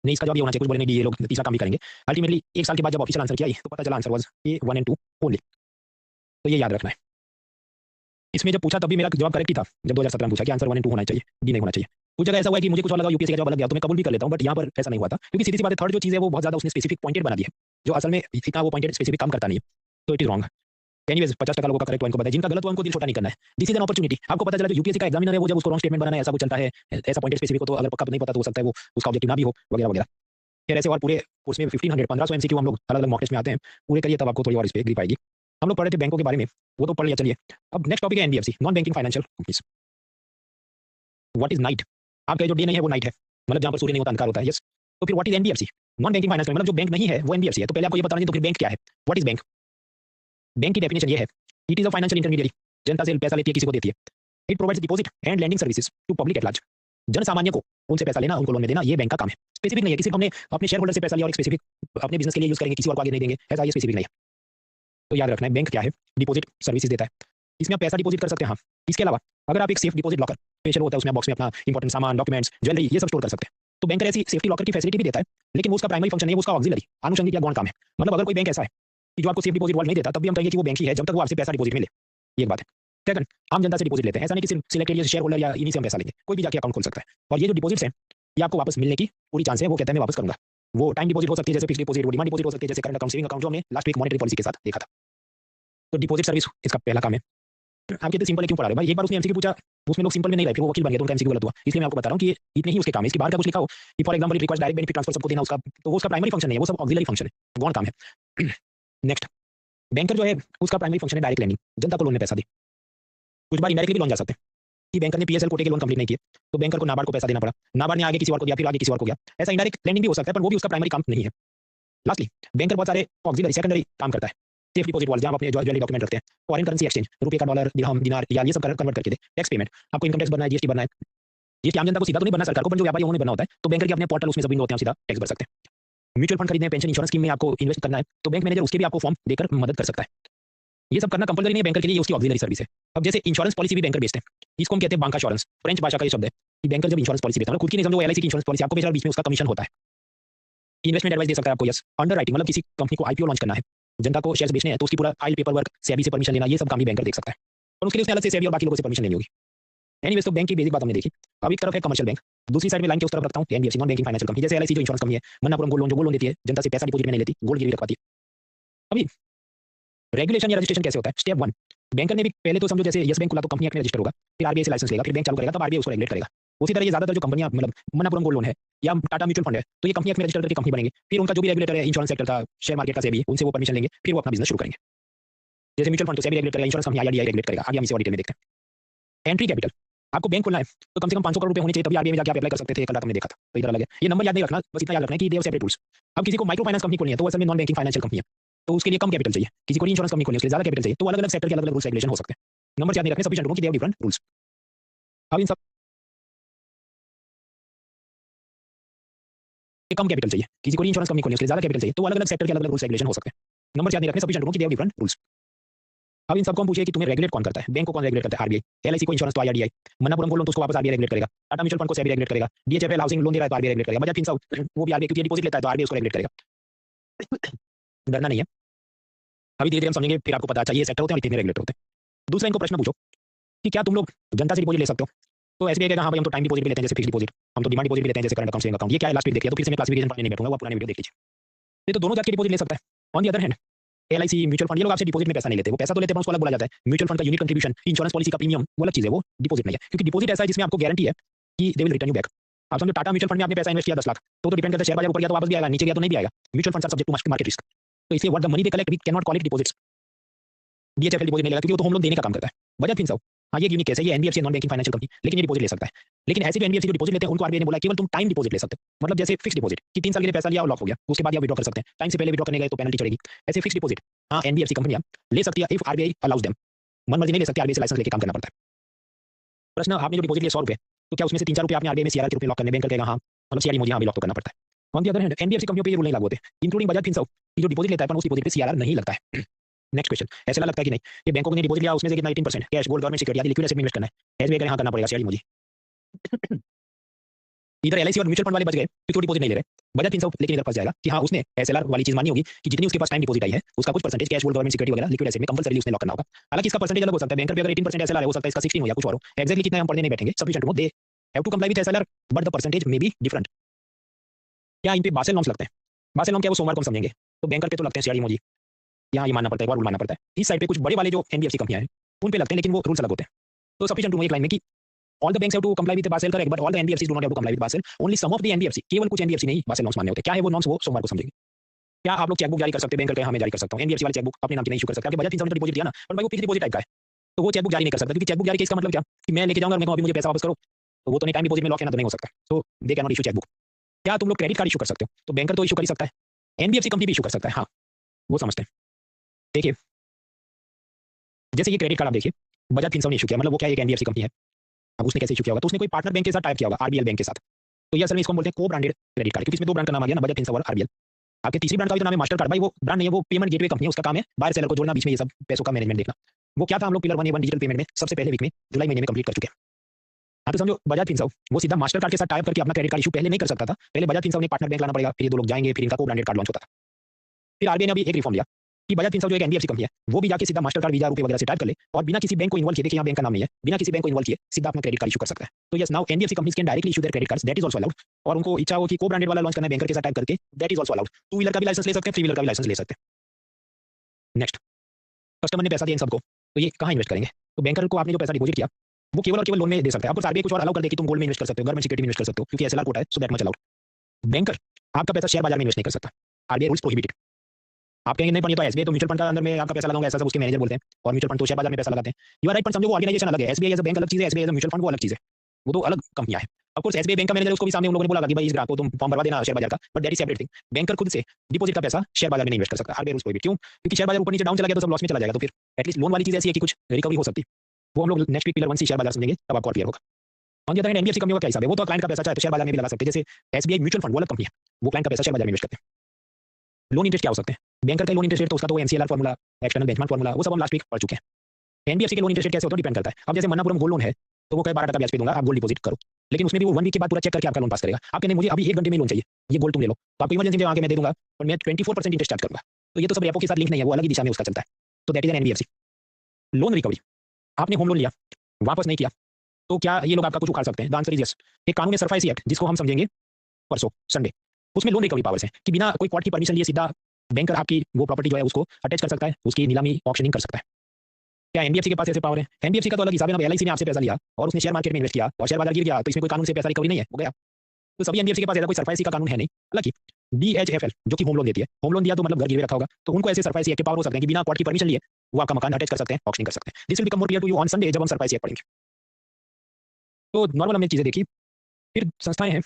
नहीं इसका जवाब ये होना चाहिए, कुछ बोलेंगे ये लोग तीसरा काम भी करेंगे। अल्टीमेटली 1 साल के बाद जब ऑफिशियल आंसर किया तो पता चला answer was a 1 and 2 only. तो ये याद रखना है। इसमें जब पूछा तब भी मेरा जवाब करेक्ट ही था, जब 2017 में पूछा कि आंसर 1 एंड 2 होना चाहिए, डी नहीं होना चाहिए। कुछ जगह ऐसा हुआ है कि मुझे कुछ और लगा, यूपीएससी का जवाब अलग गया, तो मैं कबूल भी कर लेता हूं, बट यहाँ पर ऐसा नहीं हुआ था, क्योंकि सीधी सी बात है थर्ड जो चीज़ है वो बहुत ज़्यादा उसने स्पेसिफिक पॉइंटेड बना दी है, जो असल में इतना वो पॉइंटेड स्पेसिफिक काम करता नहीं है। तो इट इज रॉन्ग। एनीवेज 50% लोगों का करेक्ट पॉइंट को बताया, जिनका गलत हुआ उनको दिल छोटा नहीं करना है। This is an opportunity. आपको पता चला जो यूपीएससी का एग्जामिनर है वो जब उसको रॉन्ग स्टेटमेंट बनाना है, ऐसा कुछ चलता है, ऐसा पॉइंटेड स्पेसिफिक हो, तो अगर पक्का नहीं पता तो हो सकता है वो उसका ऑब्जेक्टिव ना भी हो, वगैरह वगैरह। फिर ऐसे और पूरे कोर्स में 1500 एमसीक्यू हम लोग अलग अलग मॉक टेस्ट में आते हैं, पूरे करिए तब आपको थोड़ी और इस पे ग्रिप आएगी। हम लोग पढ़ रहे थे बैंकों के बारे में, वो तो पढ़ लिया, चलिए अब नेक्स्ट टॉपिक है NBFC, non banking financial companies. What is night? आपका जो डे नहीं है वो नाइट है, मतलब जहाँ पर सूर्य नहीं होता, अंधकार होता है। यस। तो फिर what is NBFC? Non banking finance, मतलब जो बैंक नहीं है वो एनबीएफसी है। तो पहले आपको ये बताना चाहिए तो फिर बैंक क्या है? What is bank? बैंक की डेफिनेशन ये है, it is a financial intermediary, जनता से पैसा लेती है, किसी को देती है। It provides deposit and lending services to public at large. जन सामान्य को उनसे पैसा लेना, उनको लोन में देना, ये बैंक का काम है। स्पेसिफिक नहीं है कि सिर्फ हमने अपने शेयर होल्डर से पैसा लिया और एक स्पेसिफिक अपने बिजनेस के लिए यूज करेंगे, किसी और को आगे नहीं देंगे, ऐसा ये स्पेसिफिक नहीं है। तो याद रखना है बैंक क्या है, डिपॉजिट सर्विसेज देता है। इसमें आप पैसा डिपॉजिट कर सकते हैं। हाँ, इसके अलावा अगर आप एक सेफ डिपॉजिट लॉकर, स्पेशल होता है उसमें बॉक्स में अपना इंपॉर्टेंट सामान, डॉक्यूमेंट्स, ज्वेलरी, ये सब स्टोर कर सकते हैं। तो बैंकर ऐसी सेफ्टी लॉकर की फैसिलिटी भी देता है, लेकिन वो उसका प्राइमरी फंक्शन नहीं है, उसका ऑक्सिलरी आनुषंगिक या गौण काम है। मतलब अगर कोई बैंक ऐसा है कि जो आपको सेफ डिपॉजिट वॉल्ट नहीं देता, तब भी हम कहेंगे कि वो बैंक ही है, जब तक वो आपसे पैसा डिपॉजिट में ले। ये एक बात है। सेकंड, आम जनता से डिपॉजिट लेते हैं, ऐसा नहीं कि सिर्फ सिलेक्टेड शेयर होल्डर या इन्हीं से हम पैसा लेंगे, कोई भी जाके अकाउंट खोल सकता है। और ये जो डिपॉजिट्स हैं, ये आपको वापस मिलने की पूरी चांस है। वो कहता है मैं वापस करूंगा। वो टाइम डिपॉजिट हो सकती है जैसे फिक्स्ड डिपॉजिट, वो डिमांड डिपॉजिट हो सकती है जैसे करंट अकाउंट, सेविंग अकाउंट, जो हमने लास्ट वीक मॉनेटरी पॉलिसी के साथ देखा था। तो डिपॉजिट सर्विस इसका पहला काम है। आप कहते सिंपल है, क्यों पढ़ा रहे भाई? एक बार उसने एमसीक्यू पूछा, उसमें लोग सिंपल में नहीं रहे, फिर वो वकील बन गया तो उनका एमसीक्यू गलत हुआ। इसलिए मैं आपको बता रहा हूं कि ये इतने ही उसके काम है। इसके बाहर का कुछ लिखा हो कि for example it requires direct benefit transfer, सबको देना, उसका तो वो उसका प्राइमरी फंक्शन नहीं है, वो सब ऑक्सिलरी फंक्शन है, गौण काम है। नेक्स्ट, बैंकर जो है उसका प्राइमरी फंक्शन है डायरेक्ट लेंडिंग, जनता को लोन में पैसा दे। कुछ बार इनडायरेक्टली भी लोन जा सकते हैं कि बैंकर ने पीएसएल कोटे के लोन कंप्लीट नहीं किए तो बैंकर को नाबार्ड को पैसा देना पड़ा, नाबार्ड ने आगे किसी और को दिया, फिर आगे किसी और को दिया। ऐसा इनडायरेक्ट लेंडिंग भी हो सकता है, पर वो भी उसका प्राइमरी काम नहीं है। लास्टली, बैंकर बहुत सारे ऑक्सिलरी सेकेंडरी काम करता है। सेफ डिपॉजिट वॉल्ट, जहां अपने ज्वेलरी डॉक्यूमेंट रखते हैं, फॉरेन करेंसी एक्सचेंज, रुपए का डॉलर, दिरहम, दिनार, रियाल, ये सब कन्वर्ट करके दे। टैक्स पेमेंट, आपको इनकम टैक्स भरना है, जीएसटी भरना है। जीएसटी आम जनता को सीधा तो नहीं भरना, सरकार को, पर जो व्यापारी उन्हें भरना होता है। तो बैंकर के अपने पोर्टल उसमें सब विंडो होते हैं, सीधा टैक्स भर सकते हैं। म्यूचुअल फंड खरीदने, पेंशन, इंश्योरेंस स्कीम में आपको इन्वेस्ट करना है तो बैंक मैनेजर उसके भी आपको फॉर्म देकर मदद कर सकता है। ये सब करना कंपलसरी नहीं है बैंकर के लिए, ये उसकी ऑक्सिलरी सर्विस है। अब जैसे इंश्योरेंस पॉलिसी भी बैंकर बेचते हैं, इसको हम कहते हैं बांका इंश्योरेंस, फ्रेंच भाषा का ये शब्द है कि बैंकर जब इंश्योरेंस पॉलिसी बेचता है, खुद की नहीं समझो, एलआईसी की इंश्योरेंस पॉलिसी आपको बेचा और बीच में उसका कमीशन होता है। इन्वेस्टमेंट एडवाइस दे सकता है आपको। यस। अंडरराइटिंग, मतलब किसी कंपनी को आईपीओ लॉन्च करना है, जनता को शेयर्स बेचने हैं, तो उसकी पूरा फाइल पेपर वर्क, सेबी से परमिशन लेना, ये सब काम भी बैंकर देख सकता है। और उसके लिए उसने अलग से सेबी और बाकी लोगों से परमिशन लेनी होगी। एनीवेज, तो बैंक की बेसिक बात हमने देखी। अब एक तरफ है कमर्शियल बैंक, दूसरी साइड में लाइन के उस तरफ रखता हूं NBFC, non banking financial company, जैसे एलआईसी जो इंश्योरेंस कंपनी है, मन्नापुरम गोल्ड लोन जो गोल्ड लोन देती है, जनता से पैसा डिपॉजिट में नहीं लेती, गोल्ड गिरवी रखवाती है। अभी रेगुलेशन या रजिस्ट्रेशन कैसे होता है? स्टेप 1, बैंकर ने भी पहले तो समझो जैसे यस बैंक खुला तो कंपनी एक्ट में रजिस्टर होगा, फिर आरबीआई से लाइसेंस लेगा, फिर बैंक चालू करेगा, तब आरबीआई उसको रेगुलेट करेगा। उसी तरह ये ज्यादातर जो कंपनियां, मतलब मन्नापुरम गोल्ड लोन है या टाटा म्यूचुअल फंड है, तो ये कंपनी एक्ट में रजिस्टर करके कंपनी बनेंगे, फिर उनका जो भी रेगुलेटर है, इंश्योरेंस सेक्टर का, शेयर मार्केट का सेबी, उनसे वो परमिशन लेंगे, फिर वो अपना बिजनेस शुरू करेंगे। जैसे म्यूचुअल फंड तो सेबी रेगुलेट करेगा, इंश्योरेंस कंपनी आईआरडीआई रेगुलेट करेगा। आगे हम इसे और डिटेल में देखते हैं। एंट्री कैपिटल, आपको बैंक खोलना है तो कम से कम 500 करोड़ रुपए होने चाहिए, तभी आरबीआई में जाके अप्लाई कर सकते थे। कल रात हमने देखा था, तो इधर अलग है, ये नंबर याद नहीं रखना, बस इतना याद रखना है कि दे हैव सेपरेट रूल्स। अब किसी को माइक्रो फाइनेंस कंपनी खोलनी है तो वो असल में नॉन बैंकिंग फाइनेंशियल कंपनी है, तो उसके लिए कम कैपिटल चाहिए। किसी को इंश्योरेंस कंपनी खोलनी है उसके लिए ज्यादा कैपिटल चाहिए, तो अलग अलग सेक्टर के अलग अलग रूल्स रेगुलेशन हो सकते हैं। नंबर याद नहीं रखने, सफिशिएंट कि दे हैव डिफरेंट रूल्स। अब इन सब कम कैपिटल चाहिए, किसी को इंश्योरेंस कंपनी खोलनी है उसके लिए ज्यादा कैपिटल चाहिए, तो अलग अलग सेक्टर के अलग अलग रूल्स रेगुलेशन हो सकते हैं। नंबर याद नहीं रखने, सफिशिएंट कि दे हैव डिफरेंट रूल्स। अब इन सबको हम पूछिए कि तुम्हें रेगुलेट कौन करता है? बैंक को कौन रेगुलेट करता है? आरबीआई। एलआईसी को इंश्योरेंस तो आईआरडीआई, मन्नापुरम गोल्ड लोन तो उसको वापस आरबीआई रेगुलेट करेगा, टाटा म्यूचुअल फंड को सेबी रेगुलेट करेगा, डीएचएफएल हाउसिंग लोन दे रहा है तो आरबीआई रेगुलेट करेगा, बजाज फिनसर्व वो भी आरबीआई, क्योंकि डिपॉजिट लेता है तो आरबीआई उसको रेगुलेट करेगा। डरना नहीं है, अभी धीरे धीरे हम समझेंगे, फिर आपको पता चाहिए सेक्टर होते हैं और इतने रेगुलेट होते हैं। दूसरा, इनको प्रश्न पूछो कि क्या तुम लोग जनता से डिपॉजिट ले सकते हो? तो एसबीआई कहेगा हाँ भाई हम तो टाइम डिपॉजिट भी लेते हैं जैसे फिक्स्ड डिपॉजिट, हम तो डिमांड डिपॉजिट भी लेते हैं जैसे करंट अकाउंट, सेविंग अकाउंट। ये क्या है लास्ट वीक देखिए, तो फिर से मैं क्लासिफिकेशन पढ़ने नहीं बैठूंगा, वो पुरानी वीडियो देख लीजिए। ये तो दोनों जात के डिपॉजिट ले सकता है। On the other hand, LIC, mutual fund, ये लोग आपसे डिपॉजिट में पैसा नहीं लेते, वो पैसा तो लेते हैं उसको अलग बोला जाता है। म्यूचुअल फंड का यूनिट कंट्रीब्यूशन, इंश्योरेंस पॉलिसी का प्रीमियम, वो अलग चीज है, वो डिपॉजिट नहीं है, क्योंकि डिपॉजिट ऐसा है जिसमें आपको गारंटी है कि they will return you back. आप समझो टाटा म्यूचुअल फंड में आपने पैसा इन्वेस्ट किया 10 लाख, तो डिपेंड करता है शेयर बाजार ऊपर गया तो वापस भी आएगा, नीचे गया तो नहीं भी आएगा। Mutual fund subject to market risk, तो इसलिए what the money they collect we can not call it deposits. DHFL deposit नहीं लेगा क्योंकि वो तो होम लोन देने का काम करता है। बजाज फिनसर्व, हाँ ये यूनिक केस है, ये NBFC non banking financial company, लेकिन ये डिपॉजिट ले सकता है। लेकिन ऐसे भी एनबीएफसी जो डिपॉजिट लेते हैं उनको आरबीआई ने बोला केवल तुम टाइम डिपॉजिट ले सकते हो, मतलब जैसे फिक्स डिपॉजिट कि 3 साल के लिए पैसा लिया और लॉक हो गया, उसके बाद आप विड्रॉ कर सकते हैं। टाइम से पहले विड्रॉ करने गए तो पेनल्टी चढ़ेगी। ऐसे फिक्स डिपॉजिट हाँ एनबीएफसी कंपनियां ले सकती है इफ आरबीआई अलाउज देम, मन मर्जी नहीं ले सकती, आरबीआई से लाइसेंस लेके काम करना पड़ता है। प्रश्न, आपने जो डिपॉजिट लिया 100 रुपए, तो क्या उसमें से 3-4 रुपए आपने आरबीआई में सीआरआर के रूप में लॉक करने, बैंक कहेगा हाँ, मतलब सीआरआर मुझे हाँ भी लॉक तो करना पड़ता है। On the other hand NBFC कंपनियों पे ये रूल नहीं लागू होते, इंक्लूडिंग बजाज फिनसर्व की जो डिपॉजिट लेता है पर उस डिपॉजिट पे सीआरआर नहीं लगता है। नेक्स्ट क्वेश्चन, ऐसा लगता है कि नहीं ये बैंकों ने डिपॉजिट लिया उसमें से कितना 18% cash, gold, government security, liquid asset में इन्वेस्ट करना है, एसबीआई कहेगा हाँ करना पड़ेगा सीआरआर मुझे। इधर एलआईसी और म्यूचुअल फंड वाले बच गए क्योंकि वो डिपॉजिट नहीं ले रहे। बजाज फिनसर्व लेकिन इधर फंस जाएगा कि हाँ उसने एसएलआर वाली चीज मानी होगी कि जितनी उसके पास टाइम डिपॉजिट आई है उसका कुछ percentage cash, gold, government security वगैरह, लिक्विड एसेट में कंपलसरी उसने लॉक करना होगा। हालांकि इसका परसेंटेज अलग हो सकता है, बैंकर पे अगर 18% एसएलआर है हो सकता है इसका 16 हो या कुछ और हो, एक्जेक्टली कितना हम पढ़ने नहीं बैठेंगे, sufficient to know they have to comply with SLR but the percentage may be different. क्या इन पे बासेल नॉर्म्स लगते हैं? बासेल नॉर्म क्या, वो सोमवार को हम समझेंगे। तो बैंकर पे तो लगते हैं सीआरआर मुझे, यहाँ ये मानना पड़ता है, एक बार रूल मानना पड़ता है। इस साइड पे कुछ बड़े वाले जो एनबीएफसी कंपनियां हैं उन पे लगते हैं, लेकिन वो रूल्स अलग होते हैं। तो सफिशिएंट टू नो एक लाइन में कि all the banks have to comply with Basel, correct, but all the NBFCs do not have to comply with Basel. Only some of the NBFC, केवल कुछ NBFC नहीं Basel norms मान्य होते हैं। क्या है वो norms, वो सोमवार को समझेंगे। क्या आप लोग चेकबुक जारी कर सकते हैं? बैंक करके हाँ मैं जारी कर सकता हूँ। एनबीएफसी वाले चेकबुक अपने नाम की नहीं इशू कर सकते, आपके बजाज फिनसर्व ने तो डिपॉजिट दिया ना, पर भाई वो फिक्स्ड डिपॉजिट टाइप का है, तो वो चेकबुक जारी नहीं कर सकता, क्योंकि चेकबुक जारी किसका मतलब क्या कि मैं लेके जाऊंगा और मैं कहूं अभी मुझे पैसा वापस करो, तो वो तो नहीं टाइम डिपॉजिट में लॉक है ना, तो नहीं हो सकता। तो they can not issue chequebook. क्या तुम लोग क्रेडिट कार्ड इशू कर सकते हो? तो बैंकर तो इशू कर ही सकता है, एनबीएफसी कंपनी भी इशू कर सकता है। हाँ, वो समझते हैं। देखिए, जैसे ये क्रेडिट कार्ड आप देखिए, बजाज फिनसर्व ने इशू किया, मतलब वो क्या एक एनबीएफसी कंपनी है। अब उसने कैसे इशू किया होगा? तो उसने कोई पार्टनर बैंक के साथ टाइप किया होगा, आरबीएल बैंक के साथ। तो ये असल में इसको हम बोलते हैं को ब्रांडेड क्रेडिट कार्ड, क्योंकि इसमें दो ब्रांड का नाम आ गया ना, बजाज फिनसर्व और आरबीएल। आपके तीसरी ब्रांड का भी तो नाम है मास्टर कार्ड। भाई वो ब्रांड नहीं है, वो पेमेंट गेटवे कंपनी है, उसका काम है बायर सेलर को जोड़ना, बीच में ये सब पैसों का मैनेजमेंट देखना। वो क्या था, हम लोग पिलर 1A1 डिजिटल पेमेंट में सबसे पहले वीक में जुलाई महीने में कंप्लीट कर चुके हैं। हाँ, तो समझो बजाज फिनसर्व वो सीधा मास्टर कार्ड के साथ टाइप करके अपना क्रेडिट कार्ड इशू पहले नहीं कर सकता था। पहले बजाज फिनसर्व ने पार्टनर बैंक लाना पड़ेगा, फिर ये दो लोग जाएंगे, फिर इनका को ब्रांडेड कार्ड लॉन्च होता था। फिर आरबीआई ने अभी एक रिफॉर्म लिया कि बजाज फिनसर्व जो एक एनबीएफसी कंपनी है, वो भी जाके सीधा मास्टर कार्ड, वीजा, रुपए वगैरह से टाइप कर ले और बिना किसी बैंक को इन्वॉल्व किए, देखिए यहाँ बैंक का नाम नहीं है, बिना किसी बैंक को इन्वॉल्व किए सीधा अपना क्रेडिट कार्ड इशू कर सकता है। तो yes, now NBFC companies can directly issue there credit cards, that is also allowed. और उनको इच्छा हो कि को ब्रांडेड वाला लॉन्च करना है बैंकर के साथ टाइप करके, that is also allowed. Two wheeler का भी लाइसेंस ले सकते हैं, थ्री व्हीलर का भी लाइसेंस ले सकते हैं। नेक्स्ट, कस्टमर ने पैसा दिया इन सबको, तो ये कहाँ इन्वेस्ट करेंगे? तो बैंकर को आपने जो पैसा डिपॉजिट किया, वो केवल और केवल लोन में दे सकता है। आपको आरबीआई कुछ और अलाउ कर दे कि तुम गोल्ड में इन्वेस्ट कर सकते हो, गवर्नमेंट सिक्योरिटी में इन्वेस्ट कर सकते हो, क्योंकि एसएलआर कोटा है, so that much allowed. Banker आपका पैसा शेयर बाजार में इन्वेस्ट नहीं कर सकता, आरबीआई रूल्स प्रोहिबिटेड। आप कहेंगे नहीं, पर ये तो एसबीआई तो म्यूचुअल फंड का अंदर में आपका पैसा लगाऊंगा, ऐसा सब उसके मैनेजर बोलते हैं, और म्यूचुअल फंड तो शेयर बाजार में पैसा लगाते हैं। यू आर राइट, पर समझो वो ऑर्गेनाइजेशन अलग है। एसबीआई एज अ बैंक अलग चीज है, SBI as a mutual fund वो अलग चीज है, वो तो अलग कंपनियां हैं। ऑफ कोर्स एसबीआई बैंक का मैनेजर, उसको भी सामने उन लोगों ने बोला कि भाई इस ग्राहक को तुम फॉर्म भरवा देना शेयर बाजार का, but that is separate thing. Banker खुद से डिपॉजिट का पैसा शेयर बाजार में नहीं इन्वेस्ट कर सकता, आरबीआई रूल्स प्रोहिबिट। क्यों? क्योंकि शेयर बाजार ऊपर नीचे डाउन चला गया तो सब लॉस में चला जाएगा, तो फिर एटलीस्ट लोन वाली चीज ऐसी है कि कुछ रिकवरी हो सकती है। वो हम लोग नेक्स्ट वीक पिलर 1 से शेयर बाजार समझेंगे, तब आपको क्लियर होगा। On the other hand NBFC company का क्या हिसाब है? वो तो क्लाइंट का पैसा चाहे तो शेयर बाजार में भी लगा सकते हैं, जैसे एसबीआई म्यूचुअल फंड वो अलग कंपनी है, वो क्लाइंट का पैसा शेयर बाजार में इन्वेस्ट करते हैं। लोन इंटरेस्ट क्या हो सकते हैं? बैंकर का लोन इंटरेस्ट रेट तो उसका तो MCLR formula, external benchmark formula, वो सब हम लास्ट वीक पढ़ चुके हैं। एनबीएफसी के लोन इंटरेस्ट रेट कैसे होता है डिपेंड करता है। अब जैसे मन्नापुरम गोल्ड लोन है, तो वो कई 12% ब्याज पे दूंगा, आप गोल्ड डिपॉजिट करो, लेकिन उसमें भी वो 1 वीक के बाद पूरा चेक करके आपका लोन पास करेगा। आप कहने मुझे अभी 1 घंटे में लोन चाहिए, ये गोल्ड तुम ले लो, तो आपको इमरजेंसी में आके मैं दे दूंगा और मैं 24% इंटरेस्ट चार्ज करूंगा। तो ये तो सब रेपो के साथ लिंक नहीं है, वो अलग ही दिशा में उसका चलता है। तो that is an NBFC. Loan recovery, आपने होम लोन लिया, वापस नहीं किया, तो क्या ये लोग आपका कुछ उखाड़ सकते हैं? The answer is yes. एक कानून है सरफाइसी एक्ट, जिसको हम समझेंगे परसों संडे, उसमें लोन रिकवरी पावर्स हैं कि बिना कोई कोर्ट की परमिशन लिए सीधा बैंकर आपकी वो प्रॉपर्टी जो है उसको अटैच कर सकता है, उसकी नीलामी ऑक्शनिंग कर सकता है। क्या एनबीएफसी के पास ऐसे पावर है? एनबीएफसी का तो अलग हिसाब है ना, एलआईसी ने आपसे पैसा लिया और उसने शेयर मार्केट में इन्वेस्ट किया और शेयर बाजार गिर गया, तो इसमें कोई कानून से पैसा रिकवरी नहीं है, हो गया। तो सभी एनबीएफसी के पास ऐसा कोई सरफाइसी का कानून है नहीं। हालांकि डीएचएफएल जो कि होम लोन देती है, होम लोन दिया तो मतलब घर गिरवे रखा होगा, तो उनको ऐसे सरफाइसी एक्ट के पावर हो सकते हैं कि बिना कोर्ट की परमिशन लिए वो आपका मकान अटैच कर सकते हैं, ऑक्शनिंग कर सकते हैं। This will become more clear to you on Sunday जब हम सरफाइसी एक्ट पढ़ेंगे। तो नॉर्मल हमने चीजें देखी। फिर संस्थाएं हैं,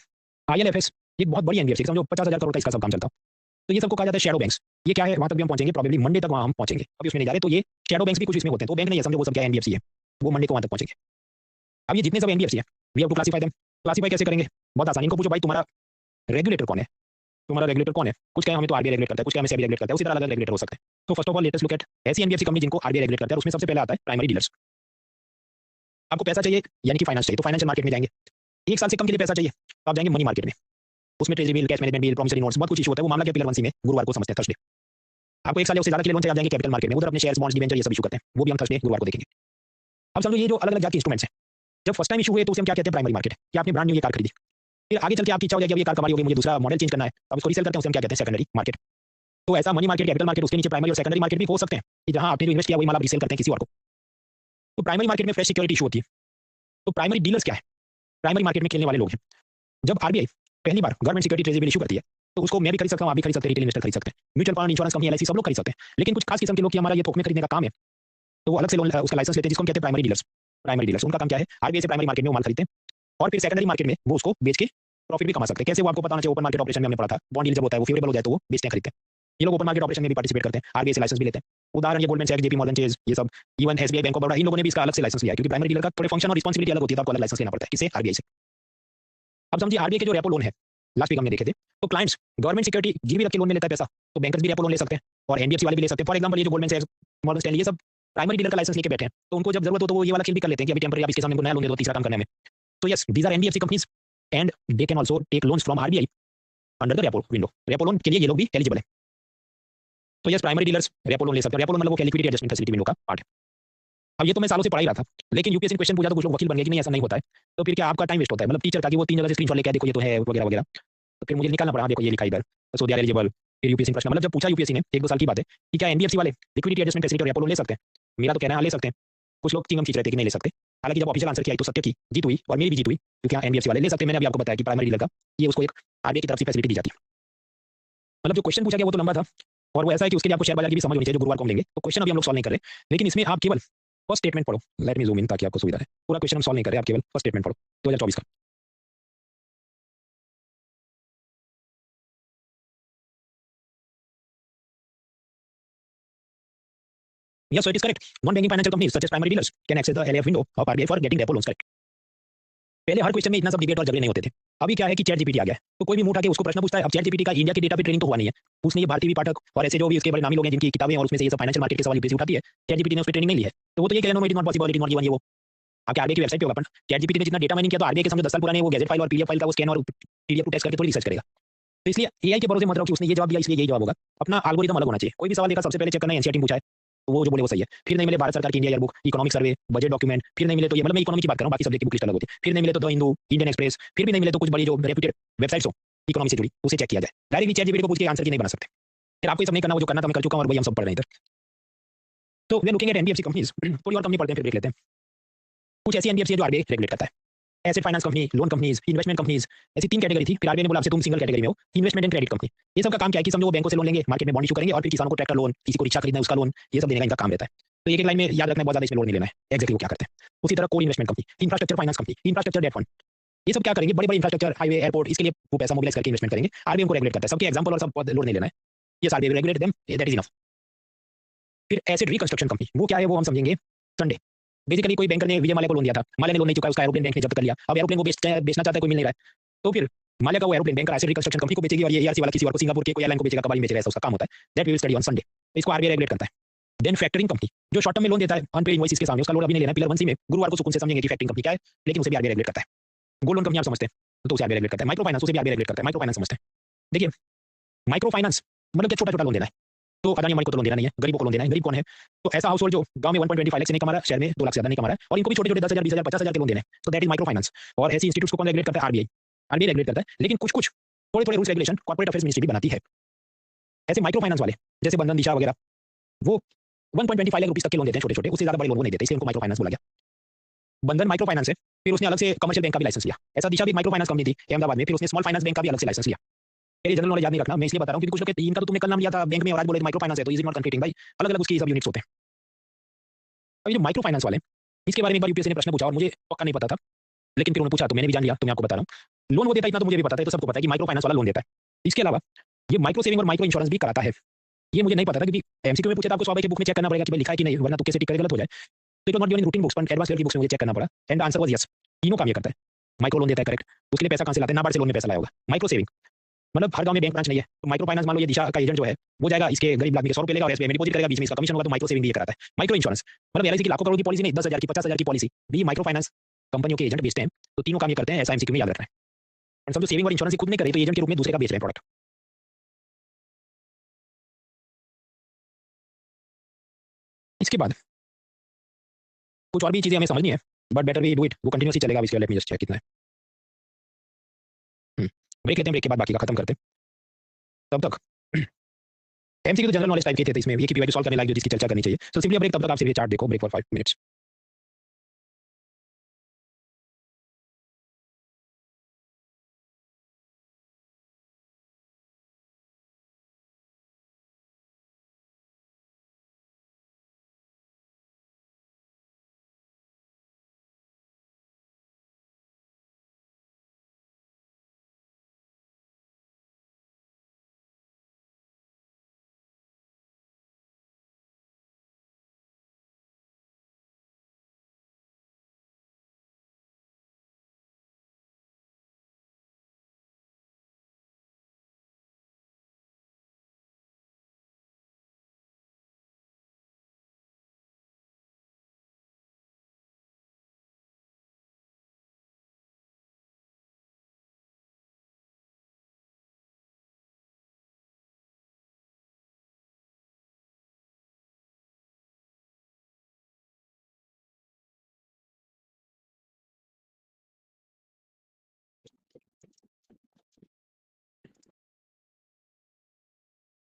आईएलएफएस, ये बहुत बड़ी एनबीएफसी, समझो 50,000 करोड़ का इसका सब काम चलता है। तो ये सबको कहा जाता है शैडो बैंक्स। ये क्या है, वहां तक भी हम पहुंचेंगे, प्रोबेबली मंडे तक वहां हम पहुंचेंगे, अभी उसमें नहीं जा रहे। तो ये शैडो बैंक्स भी कुछ इसमें होते हैं, तो बैंक नहीं है, समझो वो सब क्या एनबीएफसी है, वो मंडे को वहां तक पहुंचेंगे। अब ये जितने सब एनबीएफसी है, we have to classify them. Classify कैसे करेंगे? बहुत आसान, इनको पूछो भाई तुम्हारा रेगुलेटर कौन है, तुम्हारा रेगुलेटर कौन है? कुछ कहें हमें तो आरबीआई रेगुलेट करता है, कुछ कहें हमें सेबी रेगुलेट करता है, उसी तरह अलग रेगुलेटर हो सकते हैं। तो first of all latest look at ऐसी एनबीएफसी कंपनी जिनको आरबीआई रेगुलेट करता है, उसमें सबसे पहले आता है प्राइमरी डीलर्स। आपको पैसा चाहिए यानी कि फाइनेंस चाहिए, तो फाइनेंशियल मार्केट में जाएंगे। 1 साल से कम के लिए पैसा चाहिए तो आप जाएंगे मनी मार्केट में, उसमें treasury bill, cash management bill, promissory notes, बहुत कुछ इशू होता है। वो मामला क्या पिलर 1 सी में गुरुवार को समझते हैं, थर्सडे। आपको 1 साल या उससे ज्यादा के लिए लोन चाहिए, आप जाएंगे कैपिटल मार्केट में, उधर अपने शेयर्स, बॉन्ड्स, डिबेंचर ये सब इशू करते हैं, वो भी हम थर्सडे गुरुवार को देखेंगे। अब समझो ये जो अलग अलग जात के इंस्ट्रूमेंट्स हैं, जब फर्स्ट टाइम इशू हुए तो उसे हम क्या कहते हैं? Primary market. कि आपने ब्रांड न्यू ये कार खरीदी, फिर आगे चल के आपकी इच्छा हो जाएगी अब ये कार कमाई हो गई, मुझे दूसरा मॉडल चेंज करना है, अब उसको रीसेल करते हैं, उसे हम क्या कहते हैं? Secondary market. तो ऐसा मनी मार्केट, कैपिटल मार्केट, उसके नीचे प्राइमरी और सेकेंडरी मार्केट भी हो सकते हैं कि जहां आपने जो इन्वेस्ट किया वही माल आप रीसेल करते हैं किसी और को। तो प्राइमरी मार्केट में फ्रेश सिक्योरिटी इशू होती है। तो प्राइमरी डीलर्स क्या है? प्राइमरी मार्केट में खेलने वाले लोग हैं। जब आरबीआई पहली बार government security treasury bill issue करती है, तो उसको मैं भी खरीद सकता हूं, आप भी खरीद सकते हैं, रिटेल इन्वेस्टर खरीद सकते हैं, mutual fund, insurance company, LIC सब लोग खरीद सकते हैं। लेकिन कुछ खास किस्म के लोग कि हमारा ये थोक में खरीदने का काम है, तो वो अलग से लोन उसका लाइसेंस लेते हैं, जिसको हम कहते हैं प्राइमरी डीलर्स। प्राइमरी डीलर्स उनका काम क्या है? आरबीआई से प्राइमरी मार्केट में वो माल खरीदते हैं और फिर सेकेंडरी मार्केट में वो उसको बेच के प्रॉफिट भी कमा सकते हैं। कैसे? वो आपको पता होना चाहिए। ओपन मार्केट ऑपरेशन में हमने पढ़ा था, बॉन्ड डील जब होता है वो फेवरेबल हो जाए तो वो बेचते हैं, खरीदते हैं। ये लोग ओपन मार्केट ऑपरेशन में भी पार्टिसिपेट करते हैं, आरबीआई से लाइसेंस भी लेते हैं। उदाहरण ये गोल्डमैन सैक्स, जेपी मॉर्गन चेज, ये सब, even SBI, bank of Baroda, इन लोगों ने भी इसका अलग से लाइसेंस लिया है, क्योंकि प्राइमरी डीलर का थोड़े फंक्शन और रिस्पांसिबिलिटी अलग होती है, तो आपको अलग लाइसेंस लेना पड़ता है। किसे? आरबीआई से। अब समझिए आरबीआई के जो रेपो लोन है, लास्ट वीक हमने देखे थे, तो क्लाइंट्स गवर्नमेंट सिक्योरिटी गिरवी रख के लोन में लेता है पैसा, तो बैंकर्स भी रेपो लोन ले सकते हैं और एनबीएफसी वाले भी ले सकते हैं। फॉर एग्जांपल ये जो गोल्डमैन सैक्स, मॉर्गन स्टैनली, ये सब प्राइमरी डीलर का लाइसेंस लेके बैठे हैं, तो उनको जब जरूरत हो तो वो ये वाला खेल भी कर लेते हैं कि अभी टेंपरेरी आप इसके सामने नया लोन दे दो, तीसरा काम करने में। तो yes, these are NBFC companies and they can also take loans from RBI under the repo window. Repo loan के लिए ये लोग भी एलिजिबल है। तो yes, primary dealers repo loan ले सकते हैं। रेपो लोन मतलब वो लिक्विडिटी एडजस्टमेंट फैसिलिटी विंडो का पार्ट है। अब ये तो मैं सालों से पढ़ा ही रहा था, लेकिन यूपीएससी क्वेश्चन पूछा तो कुछ लोग वकील बन गए कि नहीं ऐसा नहीं होता है। तो फिर क्या आपका टाइम वेस्ट होता है? मतलब टीचर का कि वो 3 जगह से स्क्रीनशॉट लेके आए, देखो ये तो है वगैरह वगैरह, तो फिर मुझे निकालना पड़ा, देखो ये लिखा इधर, सो दे आर एलिजिबल। फिर यूपीएससी प्रश्न, मतलब जब पूछा यूपीएससी ने 1-2 साल की बात है कि क्या एनबीएफसी वाले लिक्विडिटी एडजस्टमेंट फैसिलिटी और रेपो लोन ले सकते हैं? मेरा तो कहना है हाँ ले सकते हैं। कुछ लोग चिंगम खींच रहे थे कि नहीं ले सकते। हालांकि जब ऑफिशियल आंसर किया तो सत्य की जीत हुई और मेरी भी जीत हुई, क्योंकि एनबीएफसी वाले ले सकते हैं। मैंने अभी आपको बताया कि प्राइमरी डीलर का ये उसको एक आरबीआई की तरफ से फैसिलिटी दी जाती है। मतलब जो क्वेश्चन पूछा गया वो तो लंबा था और वो ऐसा है कि उसके लिए आपको शेयर बाजार की भी समझ होनी चाहिए, जो गुरुवार को हम लेंगे। तो क्वेश्चन अभी हम लोग सॉल्व नहीं कर रहे, लेकिन इसमें आप केवल फर्स्ट स्टेटमेंट पढ़ो, लेट मी ज़ूम इन ताकि आपको सुविधा है। पूरा क्वेश्चन हम सॉल्व नहीं कर रहे, आप केवल फर्स्ट स्टेटमेंट पढ़ो 2024 का। Yes, so it is correct. Non-banking financial companies such as primary dealers can access the LAF window of RBI for getting repo loans. Correct. पहले हर क्वेश्चन में इतना सब डिबेट और झगड़े नहीं होते थे। अभी क्या है कि चैट जीपीटी आ गया है, तो कोई भी मुंह उठा के उसको प्रश्न पूछता है। अब चैट जीपीटी का इंडिया के डेटा पे ट्रेनिंग तो हुआ नहीं है, उसने ये भारतीय पाठक और ऐसे जो भी उसके बड़े नामी लोग हैं जिनकी किताबें और उसमें से ये सब फाइनेंशियल मार्केट के सवाल यूपीएससी उठाती है, चैट जीपीटी ने उस पर ट्रेनिंग नहीं ली है, तो वो तो ये कह रहा है no it is not possible, it is not given, ये वो आपके आरबीआई की वेबसाइट पे होगा। अपन चैट जीपीटी ने जितना डेटा माइनिंग किया, तो आरबीआई के समझो 10 साल पुराने वो गैजेट फाइल और पीडीएफ फाइल का वो स्कैन और पीडीएफ को टेस्ट करके थोड़ी रिसर्च करेगा। तो इसलिए एआई के भरोसे मत रहो कि उसने ये जवाब दिया इसलिए यही जवाब होगा। अपना एल्गोरिथम अलग होना चाहिए। कोई भी सवाल लेकर सबसे पहले चेक करना है एनसीईआरटी पूछा है, तो वो जो बोले वो सही है। फिर नहीं मिले भारत सरकार की India yearbook, economic survey, budget document, फिर नहीं मिले तो ये मतलब मैं इकोनॉमी की बात कर रहा हूँ, बाकी सब्जेक्ट की बुक लिस्ट अलग होती है। फिर नहीं मिले तो द हिंदू, इंडियन एक्सप्रेस, फिर भी नहीं मिले तो कुछ बड़ी जो रेप्यूटेड वेबसाइट्स हो इकोनॉमी से जुड़ी, उसे चेक किया जाए। डायरेक्टली चैट जीपीटी को पूछ के आंसर की नहीं बना सकते। फिर आपको ये सब नहीं करना, वो जो करना था मैं कर चुका हूँ और वही हम सब पढ़ रहे हैं इधर। तो we are looking at NBFC companies, थोड़ी और कंपनी पढ़ते हैं फिर देख लेते हैं। कुछ ऐसी एनबीएफसी है जो आरबीआई रेगुलेट करता है। Asset finance company, loan companies, investment companies, ऐसी 3 कैटेगरी थी। फिर आरबीआई ने बोला आपसे तुम सिंगल कैटेगरी में हो, इन्वेस्टमेंट एंड क्रेडिट कंपनी। ये सब का काम क्या है कि समझो वो बैंकों से लोन लेंगे, मार्केट में बॉन्ड इशू करेंगे और फिर किसानों को ट्रैक्टर लोन, किसी को रिक्शा खरीदना है उसका लोन, ये सब देने का इनका काम रहता है। तो एक लाइन में याद रखना है, बहुत ज्यादा इसमें लोड नहीं लेना है, एग्जैक्टली वो क्या करते हैं। उसी तरह core investment company, infrastructure finance company, infrastructure debt fund, ये सब क्या करेंगे, बड़े बड़े इंफ्रास्ट्रक्चर, हाईवे, एयरपोर्ट, इसके लिए वो पैसा मोबिलाइज करके इन्वेस्टमेंट करेंगे। आरबीआई को रेगुलेट करता है, सबके एग्जांपल और सब लोड नहीं लेना है। ये RBI regulate them, that is enough. फिर एसेट रिकंस्ट्रक्शन कंपनी, वो क्या है वो हम समझेंगे संडे। बेसिकली कोई बैंकर ने विजय माल्या को लोन दिया था, माल्या ने लोन नहीं चुका, उसका एरोप्लेन बैंक ने जब्त कर लिया। अब एरोप्लेन को बेचना चाहता है, कोई मिल नहीं रहा है, तो फिर माल्या का वो aeroplane banker asset reconstruction company को बेचेगी और ये एआरसी वाला किसी और को, सिंगापुर के कोई एयरलाइन को बेचेगा, कबाड़ी बेचेगा, ऐसा उसका काम होता है। That we will study on Sunday. तो इसको आरबीआई रेगुलेट करता है। देन फैक्टरिंग कंपनी, जो शॉर्ट टर्म में लोन देता है अनपेड इनवॉइसेस के सामने, उसका लोन अभी नहीं लेना है। पिलर 1 सी में गुरुवार को सुकून से समझेंगे कि फैक्टरिंग कंपनी क्या है, लेकिन उसे भी आरबीआई रेगुलेट करता है। गोल्ड लोन कंपनी आप समझते हैं, तो उसे आरबीआई रेगुलेट करता है। माइक्रो फाइनेंस, उसे भी आरबीआई रेगुलेट करता है। माइक्रो फाइनेंस समझते हैं। देखिए माइक्रो फाइनेंस मतलब क्या, छोटा छोटा लोन देना है। तो अदानी अम्बानी को तो लोन देना नहीं है, गरीबों को लोन देना है। गरीब कौन है, तो ऐसा हाउस होल्ड जो गांव में 1.25 लाख से नहीं कमा रहा, शहर में 2 लाख से ज्यादा नहीं कमा रहा है, और इनको भी छोटे छोटे 10,000, 20,000, 50,000 के लोन देने हैं। So that is micro finance. और ऐसी इंस्टीट्यूट्स को कौन रेगुलेट करता है, आरबीआई। आरबीआई रेगुलेट करता है, लेकिन कुछ कुछ थोड़े थोड़े rules regulation corporate affairs ministry भी बनाती है। ऐसे माइक्रो फाइनेंस वाले जैसे बंधन, दिशा वगैरह, वो 1.25 लाख रुपीस तक के लोन देते हैं, छोटे छोटे, उससे ज्यादा बड़े लोन वो नहीं देते, इसलिए उनको माइक्रो फाइनेंस बोला गया। बंधन माइक्रो फाइनेंस है, फिर उसने अलग से कमर्शियल बैंक का भी लाइसेंस लिया। ऐसा दिशा भी माइक्रो फाइनेंस कंपनी थी अहमदाबाद में, फिर उसने स्मॉल फाइनेंस बैंक का भी अलग से लाइसेंस लिया। मेरी जनरल नॉलेज याद नहीं रखना, मैं इसलिए बता रहा हूं क्योंकि कुछ लोग कहते हैं इनका तो तुमने कल नाम लिया था बैंक में और आज बोले माइक्रो फाइनेंस है, तो इज नॉट कंप्लीटिंग भाई, अलग अलग उसकी सब यूनिट्स होते हैं। अब ये जो माइक्रो फाइनेंस वाले, इसके बारे में एक बार यूपीएससी ने प्रश्न पूछा और मुझे पक्का नहीं पता था, लेकिन फिर उन्होंने पूछा तो मैंने भी जान लिया, तो मैं आपको बता रहा हूँ। लोन वो देता है इतना तो मुझे भी पता था, तो सबको पता है कि माइक्रो फाइनेंस वाला लोन देता है। इसके अलावा ये माइक्रो सेविंग और माइक्रो इंश्योरेंस भी कराता है। ये मुझे नहीं पता था, क्योंकि एमसीक्यू में पूछा था, आपको स्वाभाविक बुक में चेक करना पड़ेगा कि भाई लिखा है कि नहीं, वरना तुक्के से टिक करके गलत हो जाए। तो it was not given in routine books, पर एडवांस लेवल की बुक्स में मुझे चेक करना पड़ा, एंड आंसर वाज यस। तीनों काम ये करता है। माइक्रो लोन देता है, करेक्ट। उसके लिए पैसा कहां से लाते हैं, नाबार्ड से लोन में पैसा लाया होगा। माइक्रो सेविंग मतलब हर गांव में बैंक ब्रांच नहीं है, तो माइक्रो फाइनेंस मान लो ये दिशा का एजेंट जो है वो जाएगा इसके गरीब आदमी के 100 रुपए लेगा और एसबीआई में डिपॉजिट करेगा, बीच में इसका कमीशन होगा, तो माइक्रो सेविंग भी ये कराता है। माइक्रो इंश्योरेंस मतलब एलआईसी की लाखों करोड़ की पॉलिसी नहीं, 10,000 की 50,000 की पॉलिसी भी माइक्रो फाइनेंस कंपनियों के एजेंट बेचते हैं। तो तीनों काम ये करते हैं, ऐसा एमसीक्यू में याद रखना है। और समझो सेविंग और इंश्योरेंस खुद नहीं करे, तो एजेंट के रूप में दूसरे का बेच रहे हैं प्रोडक्ट। इसके बाद कुछ और भी चीजें हमें समझनी है, but better we do it, वो कंटिन्यूसली चलेगा। इसके लेट मी जस्ट चेक कितना है। ब्रेक लेते हैं, ब्रेक के बाद बाकी का खत्म करते हैं। तब तक एमसीक्यू तो जनरल नॉलेज टाइप के थे, तो इसमें एक ही पीवाई सॉल्व करने लायक जो जिसकी चर्चा करनी चाहिए। सो सिंपली ब्रेक, तब तक आप सिर्फ ये चार्ट देखो, break for 5 minutes.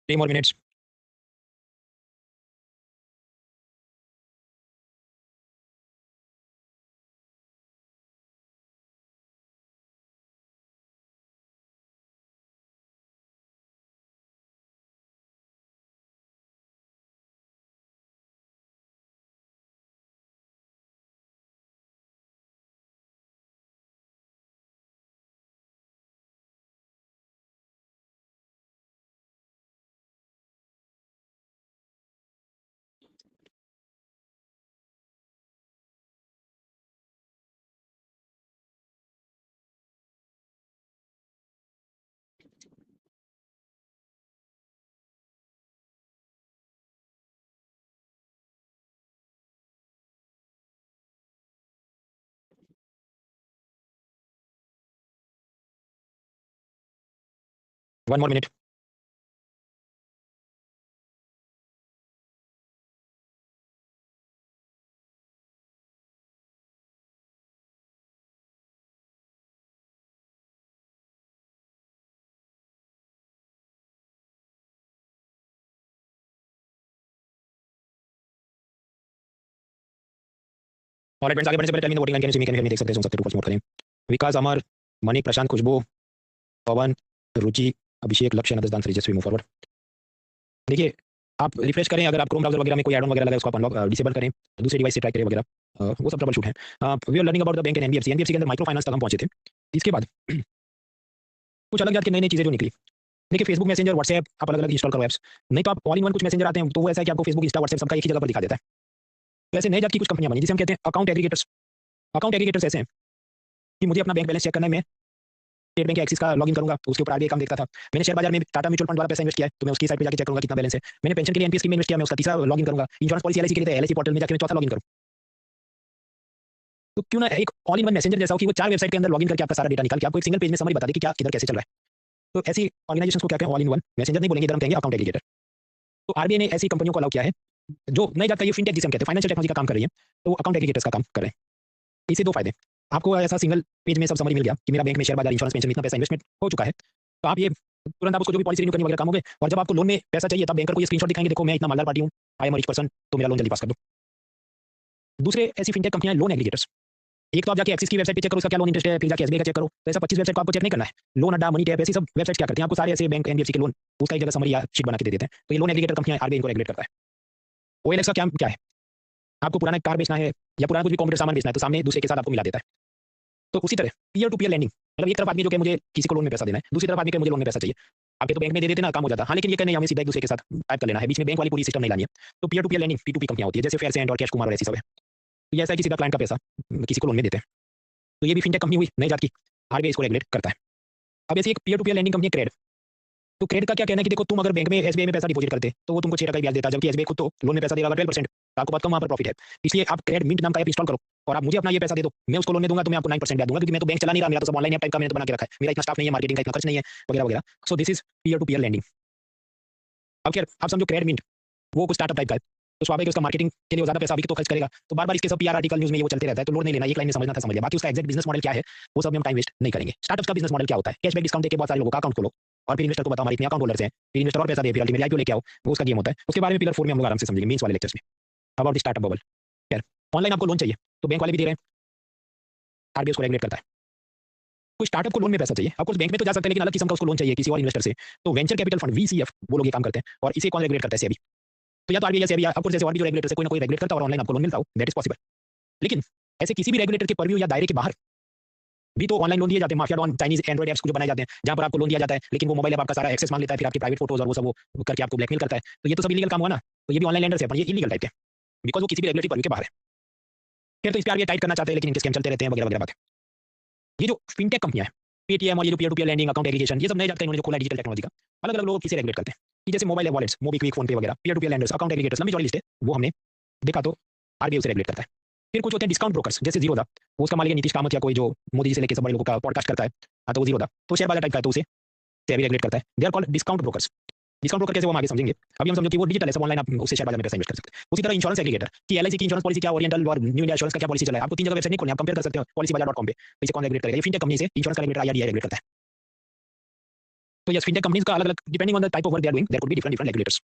Three more minutes. 1 more minute. और फ्रेंड्स आगे बढ़ने से पहले tell me the voting line, can you देख सकते हैं, सुन सकते हैं, ऊपर नोट करें। विकास, अमर, मणि, प्रशांत, खुशबू, पवन, रुचि, अभिषेक, लक्ष्य, नदस्दान, तेजस्वी, मूव फॉरवर्ड। देखिए आप रिफ्रेश करें, अगर आप क्रोम ब्राउजर वगैरह में कोई एड ऑन वगैरह लगा है उसको आप अनलॉक डिसेबल करें, दूसरे डिवाइस से ट्रैक करें वगैरह, वो सब ट्रबल शूट है। We are learning about the bank and NBFC के अंदर माइक्रो फाइनेंस तक हम पहुंचे थे। इसके बाद कुछ अलग जात की नई नई चीज़ें जो निकली। देखिए फेसबुक मैसेंजर, व्हाट्सएप आप अलग अलग इंस्टॉल करो ऐप्स, नहीं तो आप ऑल इन वन कुछ मैसेंजर आते हैं, तो वो ऐसा है कि आपको फेसबुक, इंस्टा, व्हाट्सएप सबका एक ही जगह पर दिखा देता है। तो ऐसे नए जात की कुछ कंपनियां बनी जिसे हम कहते हैं अकाउंट एग्रीगेटर्स। अकाउंट एग्रीगेटर्स ऐसे हैं कि मुझे अपना बैंक बैलेंस चेक करना है, मैं स्टेट बैंक एक्सिस का लॉगिन करूंगा, उसके ऊपर आरबीआई काम देखता था। मैंने शेयर बाजार में टाटा म्यूचुअल फंड द्वारा पैसा इन्वेस्ट किया है, तो मैं उसकी साइट पे जाके चेक करूंगा कितना बैलेंस है। मैंने पेंशन के लिए एनपीएस स्कीम में इन्वेस्ट किया, मैं उसका तीसरा लॉगिन करूंगा। इंश्योरेंस पॉलिसी एलआईसी के लिए एलआईसी पोर्टल में जाके मैं चौथा लॉगिन करूं। तो क्यों ना एक ऑल इन वन मैसेंजर जैसा हो कि वो 4 वेबसाइट के अंदर लॉगिन करके आपका सारा डेटा निकाल के आपको एक सिंगल पेज में समरी बता दे कि क्या किधर कैसे चल रहा है। तो ऐसी ऑर्गेनाइजेशन को क्या कहें, ऑल इन वन मैसेंजर नहीं बोलेंगे, इधर हम कहेंगे अकाउंट एग्रीगेटर। तो आरबीआई ने ऐसी कंपनियों को अलाउ किया है जो नई जात का ये फिनटेक जिसे हम कहते हैं फाइनेंशियल टेक्नोलॉजी का काम कर रही है, तो अकाउंट एग्रीगेटर्स का काम कर रहे हैं। इससे दो फायदे, आपको ऐसा सिंगल पेज में सब समरी मिल गया कि मेरा बैंक में शेयर बाजार, इंश्योरेंस, पेंशन इतना पैसा इन्वेस्टमेंट हो चुका है, तो आप ये तुरंत आप उसको जो भी पॉलिसी रिन्यू करनी वगैरह काम हो गए। और जब आपको लोन में पैसा चाहिए तब बैंकर को ये स्क्रीनशॉट दिखाएंगे, देखो मैं इतना मालदार पार्टी हूँ, आई एम रिच पर्सन, तो मेरा लोन जल्दी पास कर दो। दूसरे ऐसी फिनटेक कंपनियां लोन एग्रीगेटर्स, एक तो आप जाके एक्सिस की वेबसाइट पे चेक करो उसका क्या लोन इंटरेस्ट है, फिर जाके एसबीआई का चेक करो। तो ऐसा 25 वेबसाइट को आपको चेक नहीं करना है। लोन अड्डा, मनी टैप, ऐसी सब वेबसाइट क्या करती हैं, आपको सारे ऐसे बैंक एनबीएफसी के लोन उसका एक जगह समरी या शीट बना के दे देते हैं। तो ये लोन एग्रीगेटर कंपनियां आरबीआई को रेगुलेट करता है। ओएलएक्स का क्या है, आपको पुराना कार बेचना है या पुराना कुछ भी कंप्यूटर सामान बेचना है, तो सामने दूसरे के साथ आपको मिला देता है। तो उसी तरह पीयर टू पीयर लैंडिंग, मतलब एक तरफ आदमी जो कि मुझे किसी को लोन में पैसा देना है, दूसरी तरफ आदमी के मुझे लोन में पैसा चाहिए, आपके तो बैंक में दे देते ना, काम हो जाता। हाँ, लेकिन ये कहने हमें सीधा एक दूसरे के साथ टाइप कर लेना है, बीच में बैंक वाली पूरी सिस्टम नहीं लानी है। तो पीयर टू पीयर लैंडिंग पी2पी कंपनियां होती है, जैसे फेयर सेंड और कैश कुमार और ऐसी सब है। तो ये ऐसा है कि सीधा क्लाइंट का पैसा किसी को लोन में देते हैं। तो ये भी फिनटेक कंपनी हुई नई जात की, आरबीआई इसको रेगुलेट करता है। अब ऐसी एक peer to peer lending company CRED. तो क्रेड का क्या कहना है कि देखो तुम अगर बैंक में एसबीआई में पैसा डिपॉजिट करते तो वो तुमको 6 टका ब्याज देता, जबकि एसबीआई खुद तो लोन में पैसा देगा 12%, आपको बहुत कम वहाँ पर प्रॉफिट है। इसलिए आप क्रेड मिंट नाम का ऐप इंस्टॉल करो और आप मुझे अपना ये पैसा दे दो, मैं उसको लोन में दूंगा, तो मैं आपको 9% ब्याज दूंगा, क्योंकि मैं तो बैंक चला नहीं रहा, मेरा तो सब ऑनलाइन ऐप टाइप का मैंने तो बना के रखा है, मेरा इतना स्टाफ नहीं है, मार्केटिंग का इतना खर्च नहीं है वगैरह वगैरह। So this is peer to peer lending. अब खैर आप समझो क्रेड मिंट वो कुछ स्टार्टअप टाइप का है, तो स्वाभाविक है उसका मार्केटिंग के लिए ज्यादा पैसा अभी तो खर्च करेगा, तो बार बार इसके सब पीआर आर्टिकल न्यूज में ये वो चलते रहता है, तो लोड नहीं लेना, एक लाइन में समझना था समझ लिया, बाकी उसका एग्जैक्ट बिजनेस मॉडल क्या है वो सब में हम टाइम वेस्ट नहीं करेंगे। स्टार्टअप का बिजनेस मॉडल क्या होता है, कैशबैक डिस्काउंट देके बहुत सारे लोगों का अकाउंट खोलो और फिर इन्वेस्टर को बताओ हमारे इतने अकाउंट होल्डर्स हैं, फिर इन्वेस्टर और पैसा दे, फिर अल्टीमेटली आईपीओ लेके आओ, वो उसका गेम होता है। उसके बारे में पिलर 4 में हम लोग आराम से समझेंगे मेंस वाले लेक्चर्स में अबाउट द स्टार्टअप बबल। खैर ऑनलाइन आपको लोन चाहिए तो बैंक वाले भी दे रहे हैं, आरबीआई उसको रेगुलेट करता है। कोई स्टार्टअप को लोन में पैसा चाहिए, आपको बैंक में तो जा सकते हैं, लेकिन अलग किस्म का उसको लोन चाहिए किसी और इन्वेस्टर से, तो वेंचर कैपिटल फंड वीसीएफ वो लोग ये काम करते हैं, और इसे कौन रेगुलेट करता है, सेबी। तो या तो आरबीआई या सेबी, आपको जैसे और भी जो रेगुलेटर है कोई ना कोई रेगुलेट करता है और ऑनलाइन आपको लोन मिलता हो, दैट इज पॉसिबल। लेकिन ऐसे किसी भी रेगुलेटर के परव्यू या दायरे के बाहर भी तो ऑनलाइन लोन दिए जाते हैं, mafia don Chinese Android apps जो बनाए जाते हैं जहां पर आपको लोन दिया जाता है, लेकिन वो मोबाइल ऐप आपका सारा एक्सेस मांग लेता है, फिर आपकी प्राइवेट फोटोज और वो सब वो करके आपको ब्लैकमेल करता है। तो ये तो सब इलीगल काम हुआ ना, तो ये भी ऑनलाइन लेंडर्स है पर ये इलीगल टाइप है, बिकॉज वो किसी भी रेगुलेटरी परव्यू के बाहर है। फिर तो इस पे आरबीआई टाइट करना चाहते हैं, लेकिन इनके स्कैम चलते रहते हैं वगैरह वगैरह बात है। ये जो फिनटेक कंपनियां है, पेटीएम और ये जो peer to peer lending, account aggregation, ये सब नए जाते हैं, इन्होंने जो खोला डिजिटल टेक्नोलॉजी का, अलग अलग लोग किसे रेगुलेट करते हैं कि जैसे mobile wallets, MobiKwik, PhonePe वगैरह, peer to peer lenders, account aggregators, लंबी चौड़ी लिस्ट है, वो हमने देखा तो आरबीआई उसे रेगुलेट करता है। फिर कुछ होते हैं डिस्काउंट ब्रोकर्स, जैसे जीरोधा, उसका मालिक है नीतीश कामत या कोई जो मोदी जी से लेकर सब बड़े लोगों का पॉडकास्ट करता है, हाँ तो वो जीरोधा तो शेयर बाजार टाइप का है, तो उसे सेबी रेगुलेट करता है। They are called discount brokers. Discount broker कैसे वो हम आगे समझेंगे, अभी हम समझो कि वो डिजिटल है, सब ऑनलाइन आप उससे शेयर बाजार में पैसा इन्वेस्ट कर सकते हैं। उसी तरह इंश्योरेंस एग्रीगेटर की एलआईसी की इंश्योरेंस पॉलिसी क्या, ओरिएंटल और न्यू इंडिया इंश्योरेंस का क्या पॉलिसी चला है, आपको 3 जगह वेबसाइट नहीं खोलनी, आप कंपेयर कर सकते हो policybazaar.com पे, तो इसे कौन रेगुलेट करेगा, ये फिनटेक कंपनी से इंश्योरेंस का रेगुलेटर आईआरडीआई रेगुलेट करता है। तो यस फिनटेक कंपनीज का अलग अलग depending on the type of work they are doing there could be different different regulators.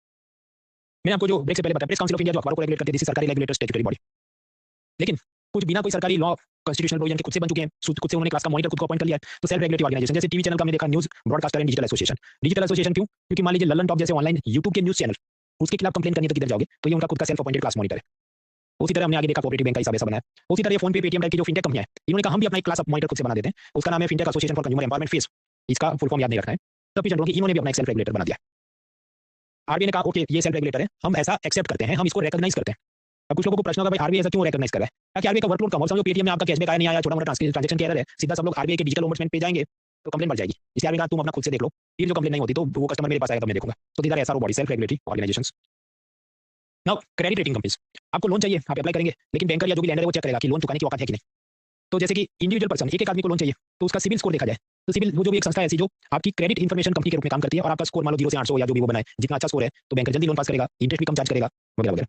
मैंने आपको जो ब्रेक से पहले बताया प्रेस काउंसिल ऑफ इंडिया जो अखबारों को रेगुलेट करती है, दिस इज सरकारी रेगुलेटर स्टैट्यूटरी बॉडी। लेकिन कुछ बिना कोई सरकारी लॉ कॉन्स्टिट्यूशनल प्रोविजन के खुद से बन चुके हैं, खुद से उन्होंने क्लास का मॉनिटर खुद को अपॉइंट कर लिया है, तो सेल्फ रेगुलेटरी ऑर्गेनाइजेशन, जैसे टीवी चैनल का हमने देखा news broadcaster and digital association. Digital association क्यों, क्योंकि मान लीजिए ललन टॉप जैसे ऑनलाइन यूट्यूब के न्यूज चैनल, उसके खिलाफ कंप्लेन करनी तो किधर जाओगे, तो ये उनका खुद का सेल्फ अपॉइंटेड क्लास मॉनिटर है। उसी तरह हमने आगे देखा कोऑपरेटिव बैंक का हिसाब ऐसा बनाया। उसी तरह फोन पे, पेटीएम टाइप की जो फिनटेक कंपनियां हैं, इन्होंने कहा हम भी अपना एक क्लास मॉनिटर खुद से बना देते हैं, उसका नाम है fintech association for consumer empowerment face, इसका फुल फॉर्म याद नहीं रखना है, तब भी इन्होंने भी अपना एक सेल्फ रेगुलेटर बना दिया। आरबीआई ने कहा ओके ये सेल्फ रेगुलेटर है, हम ऐसा एक्सेप्ट करते हैं, हम इसको रिकॉग्नाइज करते हैं। अब कुछ लोगों को प्रश्न होगा भाई आरबीआई ऐसा क्यों रिकॉग्नाइज कर रहा है, ताकि आरबीआई का वर्कलोड कम हो। समझो पेटीएम में आपका कैशबैक आया नहीं आया, छोटा मोटा ट्रांजैक्शन एरर है, सीधा सब लोग आरबीआई के डिजिटल ओम्बड्समैन पे जाएंगे तो कंप्लेन बढ़ जाएगी। इसलिए आरबीआई तुम अपना खुद से देख लो, फिर जो कंप्लेन नहीं होती तो वो कस्टमर मेरे पास आएगा तो मैं देखूंगा। तो these are SRO body, self regulatory organisations. Now credit rating companies, आपको लोन चाहिए आप अप्लाई करेंगे, लेकिन बैंकर या जो भी लैंडर है वो चेक करेगा कि लोन चुकाने की औकात है कि नहीं। तो जैसे कि इंडिविजुअल पर्सन, एक एक आदमी को लोन चाहिए तो उसका सिविल स्कोर देखा जाए, तो सिविल वो जो भी एक संस्था है ऐसी जो आपकी क्रेडिट इन्फॉर्मेशन कंपनी के रूप में काम करती है और आपका स्कोर मान लो 0 से 800 या जो भी वो बनाए, जितना अच्छा स्कोर है तो बैंकर जल्दी लोन पास करेगा, इंटरेस्ट भी कम चार्ज करेगा, वगैरह वगैरह।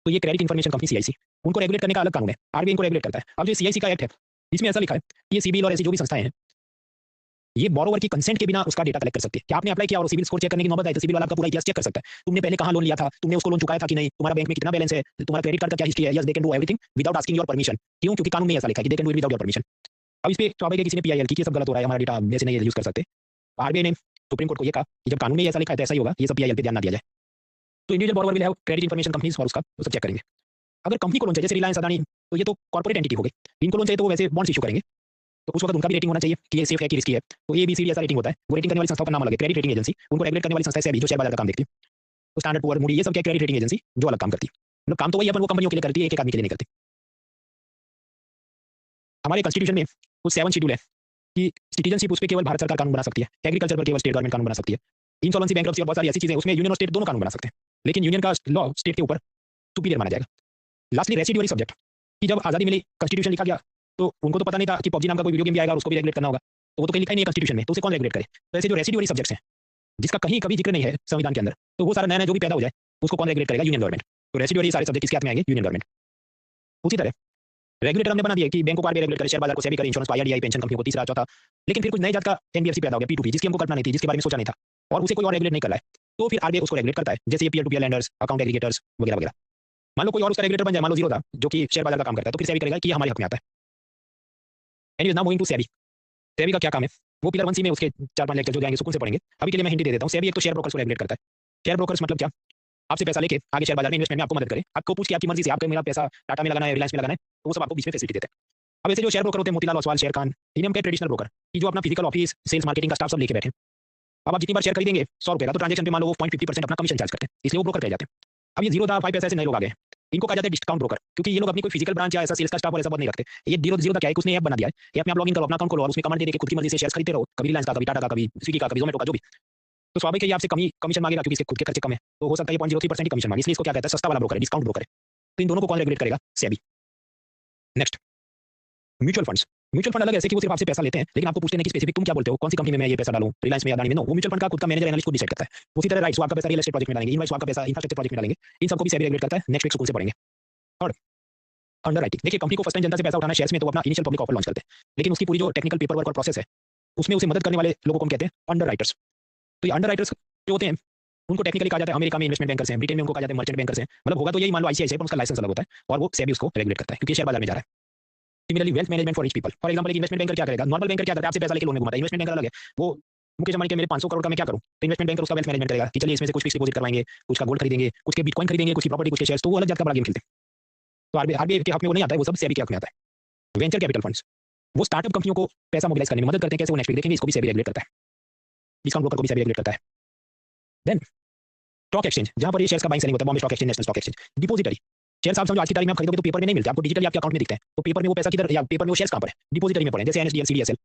तो ये क्रेडिट इन्फॉर्मेशन कंपनी सीआईसी, उनको रेगुलेट करने का अलग कानून है, आरबीआई इनको रेगुलेट करता है। अब जो सीआईसी का एक्ट है इसमें ऐसा लिखा है कि ये सिविल और ऐसी जो भी संस्थाएं हैं ये बोरोवर की कंसेंट के बिना उसका डेटा कलेक्ट कर सकती है। क्या आपने अप्लाई किया और सिविल स्कोर चेक करने की नौबत आई तो सिविल वाला आपका पूरा इतिहास चेक कर सकता है। तुमने पहले कहां लोन लिया था, तुमने उसको लोन चुकाया था कि नहीं, तुम्हारा बैंक में कितना बैलेंस है, तुम्हारा क्रेडिट कार्ड का क्या हिस्ट्री है, yes they can do everything without asking your permission. क्यों? क्योंकि कानून में ऐसा लिखा है कि they can do it without your permission. अब इस पे स्वाभाविक है किसी ने पीआईएल की, ये सब गलत हो रहा है, हमारा डेटा वैसे नहीं यूज कर सकते। आरबीआई ने सुप्रीम कोर्ट को ये कहा कि जब कानून में ऐसा लिखा है तो ऐसा ही होगा, ये सब पीआईएल पे ध्यान ना दिया जाए। तो individual borrower will have credit information companies और उसका वो सब चेक करेंगे। अगर कंपनी को लोन चाहिए जैसे रिलायंस अदानी, तो ये तो कॉर्पोरेट एंटिटी हो गई, इनको लोन चाहिए तो वो वैसे बॉन्ड्स इशू करेंगे, तो उस वक्त उनका भी रेटिंग होना चाहिए कि ये सेफ है कि रिस्की है। तो ए बी सी डी ऐसा रेटिंग होता है, वो रेटिंग करने वाली संस्थाओं का नाम अलग है, क्रेडिट रेटिंग एजेंसी। उनको रेगुलेट करने वाली संस्था है जो शेयर बाजार का काम देखती है। तो स्टैंडर्ड पुअर, मूडी, ये सब क्या क्रेडिट रेटिंग एजेंसी जो अलग काम करती है। मतलब काम तो वही अपन वो कंपनियों के लिए करती है, एक एक आदमी के लिए नहीं करती। हमारे कॉन्स्टिट्यूशन में कुछ 7 शेड्यूल है कि सिटीजनशिप उस पर केवल भारत सरकार कानून बना सकती है, एग्रीकल्चर पर केवल स्टेट गवर्नमेंट कानून बना सकती है, इंसॉल्वेंसी, बैंक्रप्सी और बहुत सारी ऐसी चीजें उसमें यूनियन और स्टेट दोनों कानून बना सकते हैं, लेकिन यूनियन का लॉ स्टेट के ऊपर सुपीरियर माना जाएगा। लास्टली रेसिडुअरी सब्जेक्ट, कि जब आजादी मिली कॉन्स्टिट्यूशन लिखा गया तो उनको तो पता नहीं था कि पबजी नाम का कोई वीडियो गेम भी आएगा और उसको भी रेगुलेट करना होगा, तो वो तो कहीं लिखा ही नहीं है कॉन्स्टिट्यूशन में, तो उसे कौन रेगुलेट करे। तो ऐसे जो रेसिडुअरी सब्जेक्ट्स हैं जिसका कहीं कभी जिक्र नहीं है संविधान के अंदर, तो वो सारा नया नया जो भी पैदा हो जाए उसको कौन रेगुलेट करेगा? Union government. तो रेसिडुअरी सारे सब्जेक्ट किसके हाथ में आएंगे? Union government. उसी तरह रेगुलेटर हमने बना दिया कि बैंकों को आरबीआई रेगुलेट करे, शेयर बाजार को सेबी करे, इंश्योरेंस को आईआरडीआई, पेंशन कंपनी को तीसरा चौथा, लेकिन फिर कुछ नई जात का एनबीएफसी पैदा हो गया, पी2पी, जिसकी हमको कल्पना नहीं थी, जिसके बारे में सोचा नहीं था, और उसे कोई और रेगुलेट नहीं कर रहा है, तो फिर आरबीआई उसको रेगुलेट करता है, जैसे ये peer to peer lenders, account aggregators वगैरह वगैरह। मान लो कोई और उसका रेगुलेटर बन जाए, मान लो जीरो था जो कि शेयर बाजार का काम करता है, तो फिर सेबी करेगा कि हमारे हक में आता है। Anyways now moving to SEBI. SEBI का क्या काम है वो पिलर 1C में उसके 4-5 लेक्चर जो जाएंगे सुकून से पढ़ेंगे। अभी के लिए मैं हिंदी दे देता हूँ। सेबी एक तो शेयर ब्रोकर्स को रेगुलेट करता है। शेयर ब्रोकर्स मतलब क्या? आपसे पैसा लेके आगे शेयर बाजार में इन्वेस्टमेंट में आपको मदद करे, आपको पूछ के आपकी मर्जी से आपको मेरा पैसा टाटा में लगाना है, रिलायंस में लगाना है, तो वो सब आपको बीच में फैसिलिटी देते हैं। अब ऐसे जो शेयर ब्रोकर होते हैं, मोतीलाल ओसवाल, शेर खान, इन्हें हम कहते हैं ट्रेडिशनल ब्रोकर, कि जो अपना फिजिकल ऑफिस, सेल्स, मार्केटिंग का स्टाफ सब लेके बैठे। अब आप जितनी बार शेयर खरीदेंगे 100 रुपये का, तो ट्रांजेक्शन पे मान लो वो 0.50% अपना कमीशन चार्ज करते हैं, इसलिए वो ब्रोकर कहे जाते हैं। अब ये 0.5 पैसे से नए लोग आ गए, इनको कहा जाता है डिस्काउंट ब्रोकर, क्योंकि ये लोग अपनी कोई फिजिकल ब्रांच या ऐसा सेल्स का स्टाफ और ऐसा बहुत नहीं रखते। ये जीरो का क्या है, उसने ऐप बना दिया है, ये अपने आप लॉगिन करो, अपना अकाउंट खोलो और उसमें कमांड दे के खुद की मर्जी से शेयर खरीदते रहो, कभी रिलायंस का, कभी टाटा का, कभी स्विगी का, कभी जोमेटो का, जो भी। तो स्वाभाविक है ये आपसे कमीशन मांगेगा क्योंकि इसके खुद के खर्चे कम है, तो हो सकता है 0.03% ही कमीशन मांगे, इसलिए इसको क्या कहता है? सस्ता वाला ब्रोकर है, डिस्काउंट ब्रोकर है। तो इन दोनों को कौन रेगुलेट करेगा? SEBI. Next, mutual funds. Mutual fund अलग ऐसे कि वो सिर्फ आपसे पैसा लेते हैं, लेकिन आपको पूछते नहीं कि स्पेसिफिक तुम क्या बोलते हो, कौन सी कंपनी में मैं ये पैसा डालूं, रिलायंस में या अदानी में? नो, वो म्यूचुअल फंड का खुद का मैनेजर एनालिस्ट खुद डिसाइड करता है। उसी तरह राइट्स, आपका पैसा रियल एस्टेट प्रोजेक्ट में डालेंगे, इनवाइस आपका पैसा इंफ्रास्ट्रक्चर प्रोजेक्ट में डालेंगे, इन सबको भी सेबी रेगुलेट करता है। नेक्स्ट वीक सुकून से पढ़ेंगे। Third, underwriting. देखिए कंपनी को फर्स्ट टाइम जनता से पैसा उठाना शेयर्स में, तो अपना इनिशियल पब्लिक ऑफर लॉन्च करते हैं, लेकिन उसकी पूरी जो टेक्निकल पेपर वर्क और प्रोसेस है उसमें उसे मदद करने वाले लोगों को हम कहते हैं अंडरराइटर्स। तो ये अंडरराइटर्स जो होते हैं उनको टेक्निकली कहा जाता है, अमेरिका में इन्वेस्टमेंट बैंकर्स हैं, ब्रिटेन में उनको कहा जाता है मर्चेंट बैंकर्स हैं। मतलब होगा तो यही, मान लो आईसीआईसीआई पर उसका लाइसेंस अलग होता है और वो सेबी उसको रेगुलेट करता है क्योंकि शेयर बाजार में जा रहा है। Similarly wealth management for rich people, for example एक इन्वेस्टमेंट बैंकर क्या करेगा? नॉर्मल बैंकर क्या करता है? आपसे पैसा लेके लोन में घुमाता है। इन्वेस्टमेंट बैंकर अलग है, वो मुकेश अंबानी के मेरे 500 करोड़ का मैं क्या करूं, तो इन्वेस्टमेंट बैंकर उसका वेल्थ मैनेजमेंट करेगा कि चलिए इसमें से कुछ फिक्स डिपॉजिट करवाएंगे, कुछ का गोल्ड खरीदेंगे, कुछ के बिटकॉइन खरीदेंगे, कुछ की प्रॉपर्टी, कुछ के शेयर्स, तो वो अलग जात का बड़ा गेम खेलते हैं। तो आरबीआई के हक में वो नहीं आता है, वो सब सेबी के हक में आता है। वेंचर कैपिटल फंड्स, वो स्टार्टअप कंपनियों को पैसा मोबिलाइज करने में मदद करते हैं, कैसे वो नेक्स्ट वीक देखेंगे, इसको भी सेबी रेगुलेट करता है। डिस्काउंट ब्रोकर को भी सेबी रेगुलेट करता है। देन स्टॉक एक्सचेंज, जहां पर ये शेयर्स का बाइंग सेलिंग होता है, Bombay stock exchange, national stock exchange. Depository, shares आप समझो आज की तारीख में आप खरीदोगे तो पेपर में नहीं मिलते, आपको डिजिटली आपके अकाउंट में दिखते हैं, तो पेपर में वो पैसा किधर, या पेपर में वो शेयर्स कहां पर है? डिपॉजिटरी में पड़े हैं, जैसे एनएसडीएल, सीडीएसएल।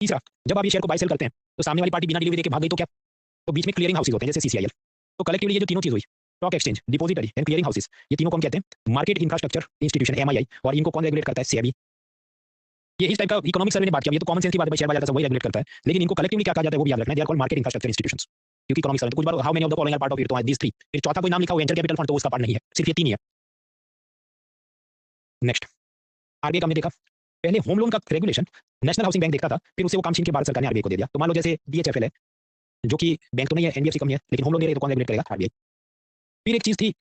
तीसरा, जब आप ये शेयर को बाय सेल करते हैं तो सामने वाली पार्टी बिना डिलीवरी देके भाग गई तो क्या? तो बीच में क्लियरिंग हाउसेस होते हैं जैसे सीसीआईएल। तो कलेक्टिवली ये जो तीनों चीज हुई, stock exchange, depository and clearing houses, ये तीनों को हम कहते हैं मार्केट इंफ्रास्ट्रक्चर इंस्टीट्यूशन, एमआईआई, और इनको कौन रेगुलेट करता है? सेबी। ये इस टाइप का इकोनॉमिक सर्वे ने बात किया, ये तो कॉमन सेंस की बात है, शेयर बाजार का सब वही रेगुलेट करता है, लेकिन इनको कलेक्टिवली क्या कहा जाता है वो भी याद रखना है, they are called market infrastructure institutions. क्योंकि इकोनॉमिक सर्वे कुछ बार how many of the following are part of it, तो दिस थ्री, फिर चौथा कोई नाम लिखा हो वेंचर कैपिटल फंड, तो उसका पार्ट नहीं है, सिर्फ ये तीन ही है। नेक्स्ट, आरबीआई का हमने देखा, पहले होम लोन का रेगुलेशन नेशनल हाउसिंग बैंक देखता था, फिर उसे वो काम छीन के भारत सरकार ने आरबीआई को दे दिया। तो मान लो जैसे डीएचएफएल है जो कि बैंक तो नहीं है, एनबीएफसी कंपनी है, लेकिन होम लोन दे रही है, तो कौन रेगुलेट करेगा? आरबीआई। फिर एक चीज थी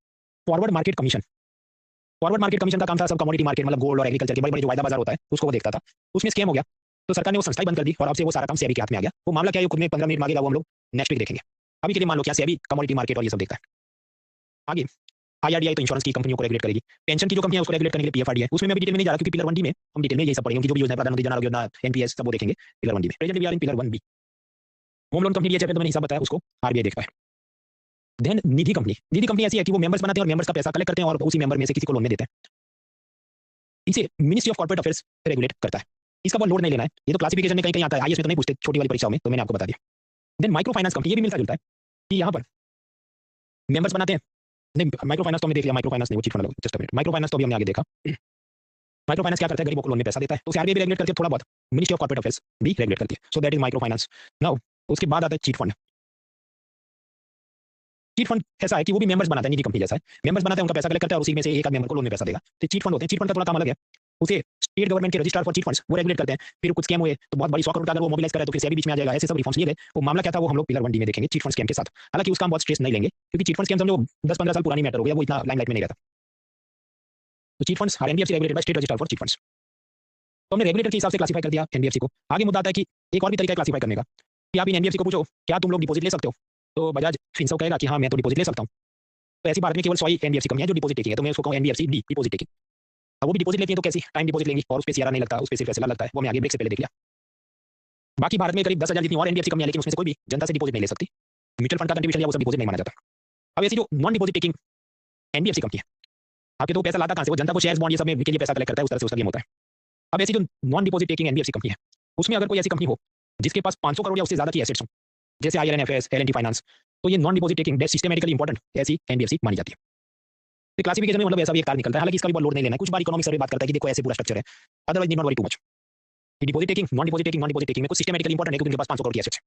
forward market commission. Forward market commission का काम था सब कमोडिटी मार्केट, मतलब गोल्ड और एग्रीकल्चर के बड़े बड़े जो वायदा बाजार होता है उसको वो देखता था। उसमें स्कैम हो गया तो सरकार ने वो संस्था ही बंद कर दी और अब से वो सारा काम सेबी के हाथ में आ गया। वो मामला क्या है, खुद में 15 मिनट मांगेगा, वो हम लोग नेक्स्ट वीक देखेंगे। अभी के लिए मान लो क्या सेबी कमोडिटी मार्केट और ये सब देखता है। आगे आईआरडीआई तो इंश्योरेंस की कंपनियों को रेगुलेट करेगी, पेंशन की जो कंपनी है उसको रेगुलेट करने के लिए पीएफआरडी है, उसमें मैं डिटेल में नहीं जा रहा क्योंकि पिलर 1 डी में हम डिटेल में ये सब पढ़ेंगे, जो भी योजना प्रधानमंत्री जन आरोग्य योजना, एनपीएस, सब वो देखेंगे पिलर 1 डी में। Presently we are in pillar 1 B. Home loan company DHFL तो मैंने हिसाब बताया, उसको आरबीआई देखता है। Then nidhi company, nidhi company ऐसी है कि वो मेंबर्स बनाते हैं और मेंबर्स का पैसा कलेक्ट करते हैं और उसी मेंबर में से किसी को लोन में देते हैं। इसे ministry of corporate affairs regulate करता है। इसका बहुत लोड नहीं लेना है, ये तो क्लासिफिकेशन में कहीं कहीं आता है, आईएएस में तो नहीं पूछते, छोटी वाली परीक्षाओं में, तो मैंने आपको बता दिया। देन माइक्रो फाइनेंस कंपनी, ये भी मिलता जुलता है कि यहाँ पर मेंबर्स बनाते हैं। नहीं, माइक्रो फाइनेंस तो हमने देख लिया, माइक्रो फाइनेंस नहीं, वो chit fund, just a minute, micro finance तो अभी हमने आगे देखा। माइक्रो फाइनेंस क्या करता है, गरीबों को लोन में पैसा देता है, तो आरबीआई भी रेगुलेट करती है थोड़ा बहुत, मिनिस्ट्री ऑफ कॉर्पोरेट अफेयर्स भी रेगुलेट करती है, so that is micro finance. Now उसके बाद आता है चीट फंड। चीट फंड ऐसा है कि वो भी मेंबर्स बनाता है, निजी कंपनी जैसा है, मेंबर्स बनाता है, उनका पैसा कलेक्ट करता है और उसी में से एक आध मेंबर को लोन में पैसा देगा, तो चीट फंड होते हैं। चीट फंड का थोड़ा काम अलग है, उसे स्टेट गवर्नमेंट के रजिस्ट्रार फॉर चीट फंड्स वो रेगुलेट करते हैं, फिर कुछ स्कैम हुए तो बहुत बड़ी 100 करोड़ का अगर वो मोबिलाइज करे तो फिर सेबी बीच में आ जाएगा, ऐसे सब रिफॉर्म्स लिए गए। वो मामला क्या था वो हम लोग पिलर 1D में देखेंगे चीट फंड स्कैम के साथ। हालांकि उसका हम बहुत स्ट्रेस नहीं लेंगे क्योंकि चीट फंड स्कैम समझो 10-15 साल पुरानी मैटर हो गया, वो इतना लाइमलाइट में नहीं रहता। तो chit funds are NBFC regulated by state registrar for chit funds. तो हमने रेगुलेटर के हिसाब से क्लासिफाई कर दिया एनबीएफसी को। आगे मुद्दा आता है कि एक और भी तरीका है क्लासिफाई करने का कि आप इन एनबीएफसी को पूछो क्या तुम लोग डिपॉजिट ले सकते हो, तो बजाज फिनसर्व कहेगा कि हाँ मैं तो डिपॉजिट ले सकता हूँ। तो ऐसी भारत में केवल 100 ही एनबीएफसी कंपनियां जो डिपॉजिट टेकिंग है, तो मैं उसको कहूँ एनबीएफसी डी डिपॉजिट टेकिंग। अब वो भी डिपॉजिट लेती है तो कैसी टाइम डिपॉजिट लेंगी और उस पर सीआरआर नहीं लगता, उस पर सिर्फ फैसला लगता है, वो मैं आगे ब्रेक से पहले देख लिया। बाकी भारत में करीब 10,000 जितनी और एनबीएफसी कंपनियां, लेकिन उसमें से कोई भी जनता से डिपॉजिट नहीं ले सकती, म्यूचुअल फंड का कंट्रीब्यूशन या वो सब डिपॉजिट नहीं माना जाता। अब ऐसी जो non deposit taking NBFC company है, आपके तो पैसा लाता कहां से, वो जनता को शेयर्स बॉन्ड ये सब में के लिए पैसा कलेक्ट करता है, उस तरह से उसका गेम होता है। अब ऐसी जो non deposit taking NBFC company है, उसमें अगर कोई ऐसी कंपनी हो जिसके पास 500 करोड़ या उससे ज्यादा की एसेट्स हो, जैसे ILFS, L and T finance, तो ये non deposit taking debt systematically important ऐसी एनबीएफसी मानी जाती है। तो क्लासिफिकेशन में मतलब ऐसा भी एक कार निकलता है, हालांकि इसका भी बहुत लोड नहीं लेना है, कुछ बार इकोनॉमिक सर्वे बात करता है कि देखो ऐसे पूरा स्ट्रक्चर है, otherwise need not worry too much. Deposit taking non deposit taking में कुछ सिस्टमैटिकली इंपॉर्टेंट है क्योंकि उनके पास 500 करोड़ की एसेट्स है।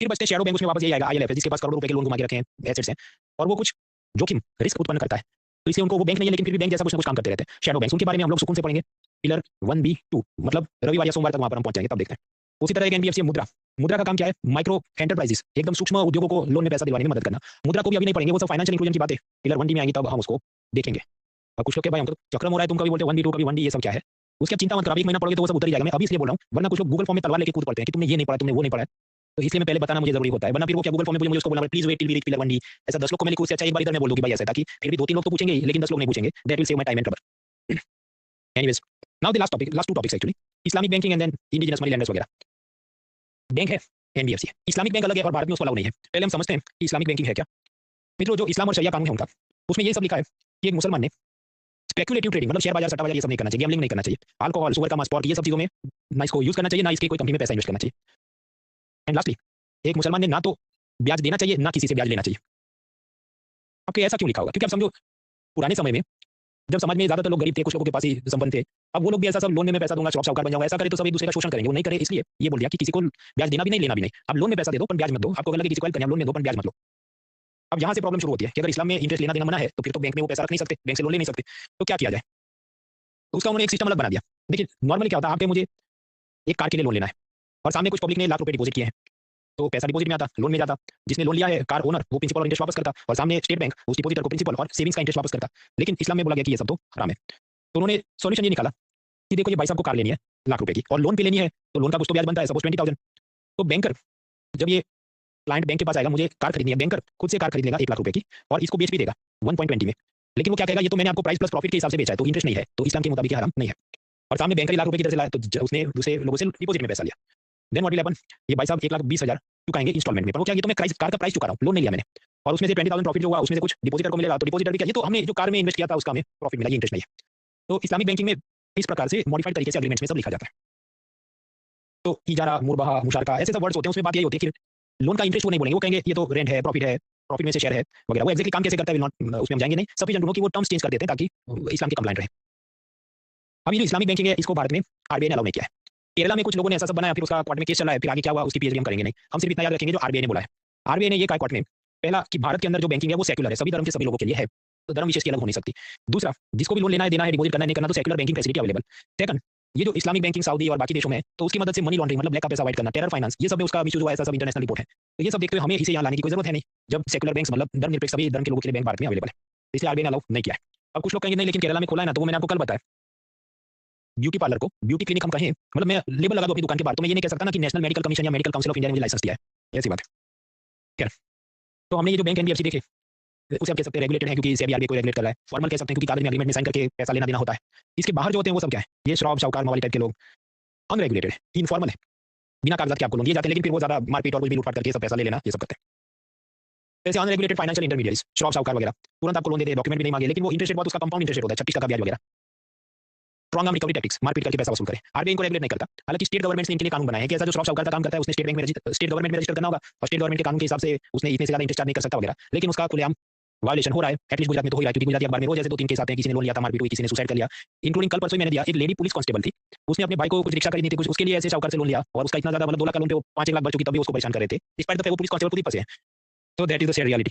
फिर बचते शैडो बैंक, उसमें वापस यही आएगा आईएलएफएस जिसके पास करोड़ों रुपए के लोन घुमा के रखे हैं, एसेट्स हैं, और वो कुछ जोखिम रिस्क उत्पन्न करता है, तो इसलिए उनको वो बैंक नहीं है लेकिन फिर भी बैंक जैसा कुछ ना कुछ काम करते रहते हैं। शैडो बैंक उनके बारे में हम लोग सुकून से पढ़ेंगे पिलर 1B2, मतलब रविवार या सोमवार तक वहां पर हम पहुंच जाएंगे, तब देखते हैं। उसी तरह एक एनबीएफसी मुद्रा। मुद्रा का काम क्या है, माइक्रो एंटरप्राइजेस एकदम सूक्ष्म उद्योगों को लोन में पैसा दिलवाने में मदद करना। मुद्रा को भी अभी नहीं पढ़ेंगे, वो सब फाइनेंशियल इंक्लूजन की बातें पिलर 1D में आएंगी तब हम उसको देखेंगे। अब कुछ लोग के भाई हम तो चक्रम हो रहा है, तुम कभी बोलते 1B2 कभी 1D, ये सब क्या है, उसकी आप चिंता मत करो, एक महीना पढ़ोगे तो वो सब उतर ही जाएगा। मैं अभी इसलिए बोल रहा हूं, वरना कुछ लोग गूगल फॉर्म में तलवार लेके कूद पड़ते हैं कि तुमने ये नहीं पढ़ा, तुमने वो नहीं पढ़ा, तो इसलिए मैं पहले बताना मुझे जरूरी होता है, वरना फिर वो क्या गूगल फॉर्म में बोले मुझे उसको बोलना please wait till we reach pillar 1D। ऐसा 10 लोग को मैंने कुछ अच्छा एक बार इधर मैं बोल दूं कि भाई ऐसा था कि फिर भी 2-3 लोग तो पूछेंगे लेकिन 10 लोग नहीं पूछेंगे, that will save my time and trouble. Anyways, now the last two topics actually, Islamic banking and then indigenous money lenders वगैरह। बैंक है एनबीएफसी है, इस्लामिक बैंक अलग है और भारत में उसको अलाउ नहीं है। पहले हम समझते हैं कि इस्लामिक बैंकिंग है क्या। मित्रों, जो इस्लाम और शरिया कानून है उनका, उसमें ये सब लिखा है कि एक मुसलमान ने स्पेकुलेटिव ट्रेडिंग मतलब शेयर बाजार, सट्टा बाजार ये सब नहीं करना चाहिए, गैम्बलिंग नहीं करना चाहिए, अल्कोहल, सुअर का मांस, पोर्क, ये सब चीजों में ना इसको यूज करना चाहिए, ना इसके कोई कंपनी में पैसा इन्वेस्ट करना चाहिए। एंड लास्टली, एक मुसलमान ने ना तो ब्याज देना चाहिए ना किसी से ब्याज लेना चाहिए। आपके ऐसा क्यों लिखा होगा, क्योंकि आप समझो पुराने समय में जब समाज में ज्यादातर लोग गरीब थे, कुछ लोगों के पास ही संपन्न थे, अब वो लोग भी ऐसा सब लोन में मैं पैसा दूंगा, शॉप साहूकार बन जाऊंगा, ऐसा करे तो सब एक दूसरे का शोषण करेंगे, वो नहीं करे, इसलिए ये बोल दिया कि किसी को ब्याज देना भी नहीं लेना भी नहीं, आप लोन में पैसा दे दो पर ब्याज मत दो। आपको लगे किसी को लोन में दो पर ब्याज मत लो। अब यहाँ से प्रॉब्लम शुरू होती है कि अगर इस्लाम में इंटरेस्ट लेना देना मना है तो फिर तो बैंक में वो पैसा रख नहीं सकते, बैंक से लोन ले नहीं सकते, तो क्या किया जाए। तो उसका उन्होंने एक सिस्टम अलग बना दिया। देखिए नॉर्मली क्या होता है, आपके मुझे एक कार के लिए लोन लेना है और सामने कुछ पब्लिक ने लाख रुपए डिपॉजिट किए हैं, तो पैसा डिपॉजिट में आता, लोन में जाता, जिसने लोन लिया है कार ओनर वो प्रिंसिपल और इंटरेस्ट वापस करता, और सामने स्टेट बैंक उस डिपॉजिटर को प्रिंसिपल और सेविंग्स का इंटरेस्ट वापस करता। लेकिन इस्लाम में बोला गया कि ये सब तो हराम है, तो उन्होंने सॉल्यूशन ये निकाला कि देखो ये भाई साहब को कार लेनी है लाख रुपए की और लोन पे लेनी है, तो लोन का कुछ तो ब्याज बनता है, सपोज 20,000। तो बैंकर जब ये क्लाइंट बैंक के पास आएगा, मुझे कार खरीदनी है, बैंकर खुद से कार खरीद लेगा 1 लाख रुपए की और इसको बेच भी देगा 1.20 में, लेकिन वो क्या कहेगा, ये तो मैंने आपको प्राइस प्लस प्रॉफिट के हिसाब से बेचा है, तो इंटरेस्ट नहीं है, तो इस्लाम के मुताबिक हराम नहीं है। और सामने बैंकर 1 लाख रुपए की तरह से लाया, तो उसने दूसरे लोगों से डिपॉजिट में पैसा लिया। देन व्हाट विल हैपन, ये भाई साहब 1,20,000 चुकाएंगे इंस्टॉलमेंट में, पर वो क्या, ये तो मैं कार का प्राइस चुका रहा हूँ, लोन नहीं लिया मैंने, और उसमें से 20,000 प्रॉफिट जो हुआ उसमें से कुछ डिपॉजिटर को मिलेगा, तो डिपॉजिटर भी क्या, ये तो हमने जो कार में इन्वेस्ट किया था उसका हमें प्रॉफिट मिला, ये इंटरेस्ट नहीं है। तो इस्लामिक बैंकिंग में इस प्रकार से मॉडिफाइड तरीके से एग्रीमेंट्स में सब लिखा जाता है। तो इजारा, मुरबहा, मुशारका ऐसे सब वर्ड्स होते हैं, उसमें बात यही होती है कि लोन का इंटरेस्ट वो नहीं बोलेंगे, वो कहेंगे ये तो रेंट है, प्रॉफिट में से शेयर है वगैरह, वो एक्जेक्टली काम कैसे करता है उसमें हम जाएंगे नहीं, सफिशिएंट कि वो टर्म्स चेंज कर देते हैं ताकि इस्लाम के कंप्लाइंट रहे। अब ये जो इस्लामिक बैंकिंग है इसको भारत में आरबीआई ने अलाउ नहीं किया है। केरला में कुछ लोगों ने ऐसा सब बनाया, फिर उसका कोर्ट में केस चला है, फिर आगे क्या हुआ उसकी पीएचडी हम करेंगे नहीं, हम सिर्फ इतना याद रखेंगे जो आरबीआई ने बोला है। आरबीआई ने ये कहा कोर्ट में, पहला कि भारत के अंदर जो बैंकिंग है वो सेक्युलर है, सभी धर्म के सभी लोगों के लिए है, तो धर्म विशेष की अलग हो नहीं सकती। दूसरा, जिसको भी लोन लेना है, देना है, डिपॉजिट करना है, नहीं करना, तो secular banking facility available. Second, ये जो इस्लामिक बैंकिंग सऊदी और बाकी देशों में, तो उसकी मदद से मनी लॉन्ड्रिंग मतलब ब्लैक का पैसा व्हाइट करना, टेरर फाइनेंस, ये सब में उसका मिसयूज हुआ, ऐसा सब इंटरनेशनल रिपोर्ट है। तो ये सब देखते हुए हमें इसे यहाँ लाने की कोई जरूरत है नहीं, जब सेक्युलर बैंक्स मतलब धर्मनिरपेक्ष सभी धर्म के लोगों के लिए बैंक भारत में अवेलेबल है, इसलिए आरबीआई ने अलाउ नहीं किया है। अब कुछ लोग कहेंगे नहीं लेकिन केरला में खोला है ना, तो वो मैंने आपको कल बताया, ब्यूटी पार्लर को ब्यूटी क्लिनिक हम कहें, मतलब मैं लेबल लगा दूं अपनी दुकान के बाहर, तो मैं ये नहीं कह सकता ना कि नेशनल मेडिकल कमीशन या मेडिकल काउंसिल ऑफ इंडिया ने मुझे लाइसेंस दिया है, ऐसी बात है। खैर, तो हमने ये जो बैंक एनबीएफसी देखे, उसे आप कह सकते हैं रेगुलेटेड है क्योंकि सेबी आरबीआई को रेगुलेट कर रहा है, फॉर्मल कह सकते हैं क्योंकि कागज में एग्रीमेंट में साइन करके पैसा लेना देना होता है। इसके बाहर जो होते हैं वो सब क्या है, ये शराब, साहूकार, मवाली टाइप के लोग, अनरेगुलेटेड है, इनफॉर्मल है, बिना कागजात के आपको लोन दिए जाते हैं, लेकिन फिर वो ज्यादा मारपीट और कुछ भी लूटपाट करके सब पैसा ले लेना ये सब करते हैं। जैसे अनरेगुलेटेड फाइनेंशियल इंटरमीडिएट्स, शराब, साहूकार वगैरह, तुरंत आपको लोन दे दे, डॉक्यूमेंट भी नहीं मांगे, लेकिन वो इंटरेस्ट रेट बहुत उसका कंपाउंड इंटरेस्ट रेट होता है, 36 का ब्याज वगैरह, स्ट्रॉन्ग आर्म रिकवरी टैक्टिक्स, मारपीट करके पैसा वसूल करे। आरबीआई इनको रेगुलेट नहीं करता, हालांकि स्टेट गवर्नमेंट ने इनके लिए कानून बनाए हैं कि ऐसा जो शराब, साहूकार का काम करता है उसने स्टेट गवर्नमेंट में रजिस्टर करना होगा और स्टेट गवर्नमेंट के कानून के हिसाब से उसने इतने से ज्यादा इंटरेस्ट चार्ज नहीं कर सकता वगैरह, लेकिन उसका खुलेआम वायलेशन हो रहा है, एटलीस्ट गुजरात में तो हो ही रहा है, क्योंकि गुजराती अखबार में रोज ऐसे 2-3 केस आते हैं, किसी ने लोन लिया था, मारपीट हुई, किसी ने सुसाइड कर लिया, इंक्लूडिंग कल परसों ही मैंने दिया, एक लेडी पुलिस कांस्टेबल थी, उसने अपने भाई को कुछ रिक्शा खरीदनी थी, कुछ उसके लिए ऐसे साहूकार से लोन लिया और उसका इतना ज्यादा मतलब 2 लाख का लोन पे वो 5-1 लाख भर चुकी, तब भी उसको परेशान कर रहे थे, डिस्पाइट द फैक्ट वो पुलिस कांस्टेबल खुद ही फंसे हैं। तो that is the sad reality.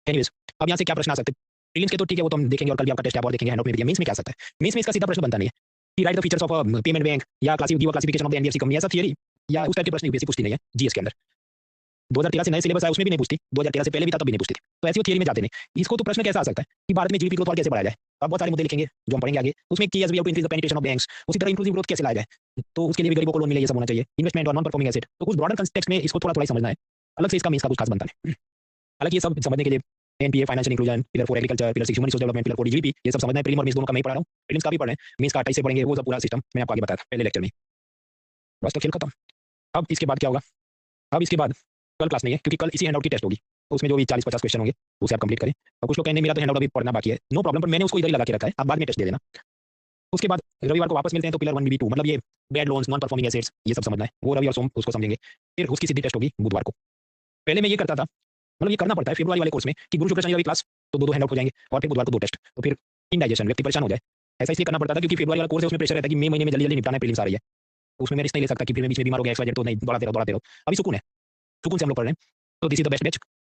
Anyways, अब यहाँ से क्या प्रश्न आ सकते हैं? प्रीलिम्स के तो ठीक है, वो तो हम देखेंगे और कल भी आपका टेस्ट आप और देखेंगे, हैंडआउट में भी दिया। मेंस में क्या आ सकता है? मेंस में इसका सीधा प्रश्न बनता नहीं है कि right the features of a payment bank या classification of the NBFC company, ऐसा थियरी या उस टाइप के प्रश्न यूपीएससी पूछती नहीं है जीएस के अंदर। 2013 से नए सिलेबस आया उसमें भी नहीं पूछती, 2013 से पहले भी था तब भी नहीं पूछती थी, तो ऐसी वो थियरी में जाते नहीं। इसको तो प्रश्न कैसा आ सकता है कि भारत में जीडीपी ग्रोथ और कैसे बढ़ाया जाए? अब बहुत सारे मुद्दे लिखेंगे जो हम पढ़ेंगे आगे, उसमें की as we have to increase the penetration of banks, उसी तरह इंक्लूसिव ग्रोथ कैसे लाया जाए, तो उसके लिए भी गरीबों को लोन मिले, ये सब होना चाहिए, इन्वेस्टमेंट और नॉन परफॉर्मिंग एसेट, तो कुछ ब्रॉडर कॉन्टेक्स्ट में इसको थोड़ा थोड़ा समझना है, अलग से इसका मीन्स का कुछ खास बनता है। हालांकि ये सब समझने के लिए NPA, financial inclusion, pillar 4 agriculture, pillar 6 human resource development, pillar 4 GDP, ये सब समझना है। प्रीलिम और मेंस दोनों का मैं ही पढ़ा रहा हूं, प्रीलिम्स का भी पढ़ रहे हैं, मेंस का 28 से पढ़ेंगे, वो सब पूरा सिस्टम मैंने आपको आगे बताया था पहले लेक्चर में। बस तो खेल खत्म। अब इसके बाद क्या होगा? अब इसके बाद कल क्लास नहीं है, क्योंकि कल इसी हैंडआउट की टेस्ट होगी, तो उसमें जो भी 40-50 क्वेश्चन होंगे उसे आप कंप्लीट करें। और कुछ लोग कहने मेरा तो हैंडआउट अभी पढ़ना बाकी है, नो प्रॉब्लम, पर मैंने उसको इधर ही लगा के रखा है, आप बाद में टेस्ट दे देना। उसके बाद रविवार को वापस मिलते हैं, तो पिलर 1BB2 मतलब ये bad loans, non performing assets, ये सब समझना है, वो रवि और सोम उसको समझेंगे। फिर उसकी सीधी टेस्ट होगी बुधवार को। पहले मैं ये करता था, मतलब ये करना पड़ता है फरवरी वाले कोर्स में कि गुरु शुक्र शनि रवि क्लास, तो 2-2 हैंडआउट हो जाएंगे और फिर बुधवार को 2 टेस्ट, तो फिर इंडाइजेशन, व्यक्ति परेशान हो जाए। ऐसा इसलिए करना पड़ता था क्योंकि फरवरी वाला कोर्स है, उसमें प्रेशर रहता है कि मई महीने में जल्दी जल्दी निपटाना है, प्रीलिम्स आ रही है, तो उसमें मैं रिस्क नहीं ले सकता कि फिर मैं बीच में बीमार हो गया, एक्सवाइजेड, तो नहीं, दौड़ाते रहो। अभी सुकून है, सुकून से हम लोग पढ़ रहे हैं, तो this is the best batch.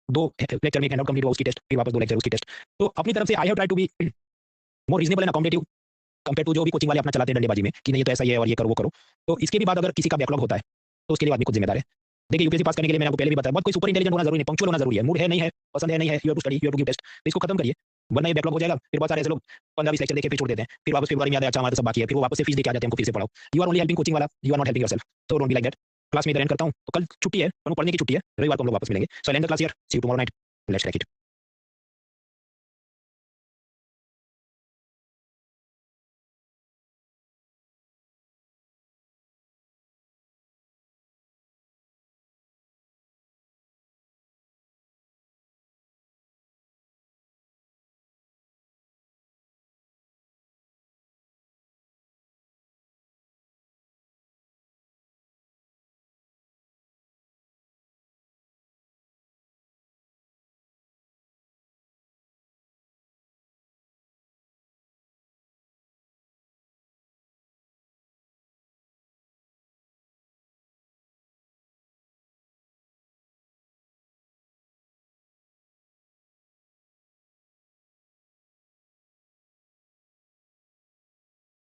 2 lecture में हैंडआउट कंप्लीट हुआ, उसकी टेस्ट, फिर वापस 2 लेक्चर उसकी टेस्ट। तो अपनी तरफ से I have tried to be more reasonable and accommodative compare to जो भी कोचिंग वाले अपना चलाते हैं डंडेबाजी में कि नहीं ये तो ऐसा ही है और ये करो वो करो। तो इसके भी बाद अगर किसी का बैकलॉग होता है तो उसके लिए आदमी खुद जिम्मेदार है। देखिए यूपीएससी पास करने के लिए मैंने आपको पहले भी बताया, बहुत कोई सुपर इंटेलिजेंट होना जरूरी नहीं, पंक्चुअल होना जरूरी है, मूड है नहीं है, पसंद है नहीं है, you have to study, you have to give test, तो इसको खत्म करिए, वरना ये बैकलॉग हो जाएगा। फिर बहुत सारे ऐसे लोग 15-20 लेक्चर देके फिर छोड़ देते हैं, फिर वापस फरवरी में आता है, अच्छा हमारा तो सब बाकी है, फिर वो वापस से फीस देके आ जाते हैं, हमको फिर से पढ़ाओ। You are only helping coaching वाला, you are not helping yourself, तो don't be like that. Class में इधर एंड करता हूं, तो कल छुट्टी है, पर वो पढ़ने की छुट्टी है, रविवार को हम लोग वापस मिलेंगे। So I end the class here, see you tomorrow night, let's take it.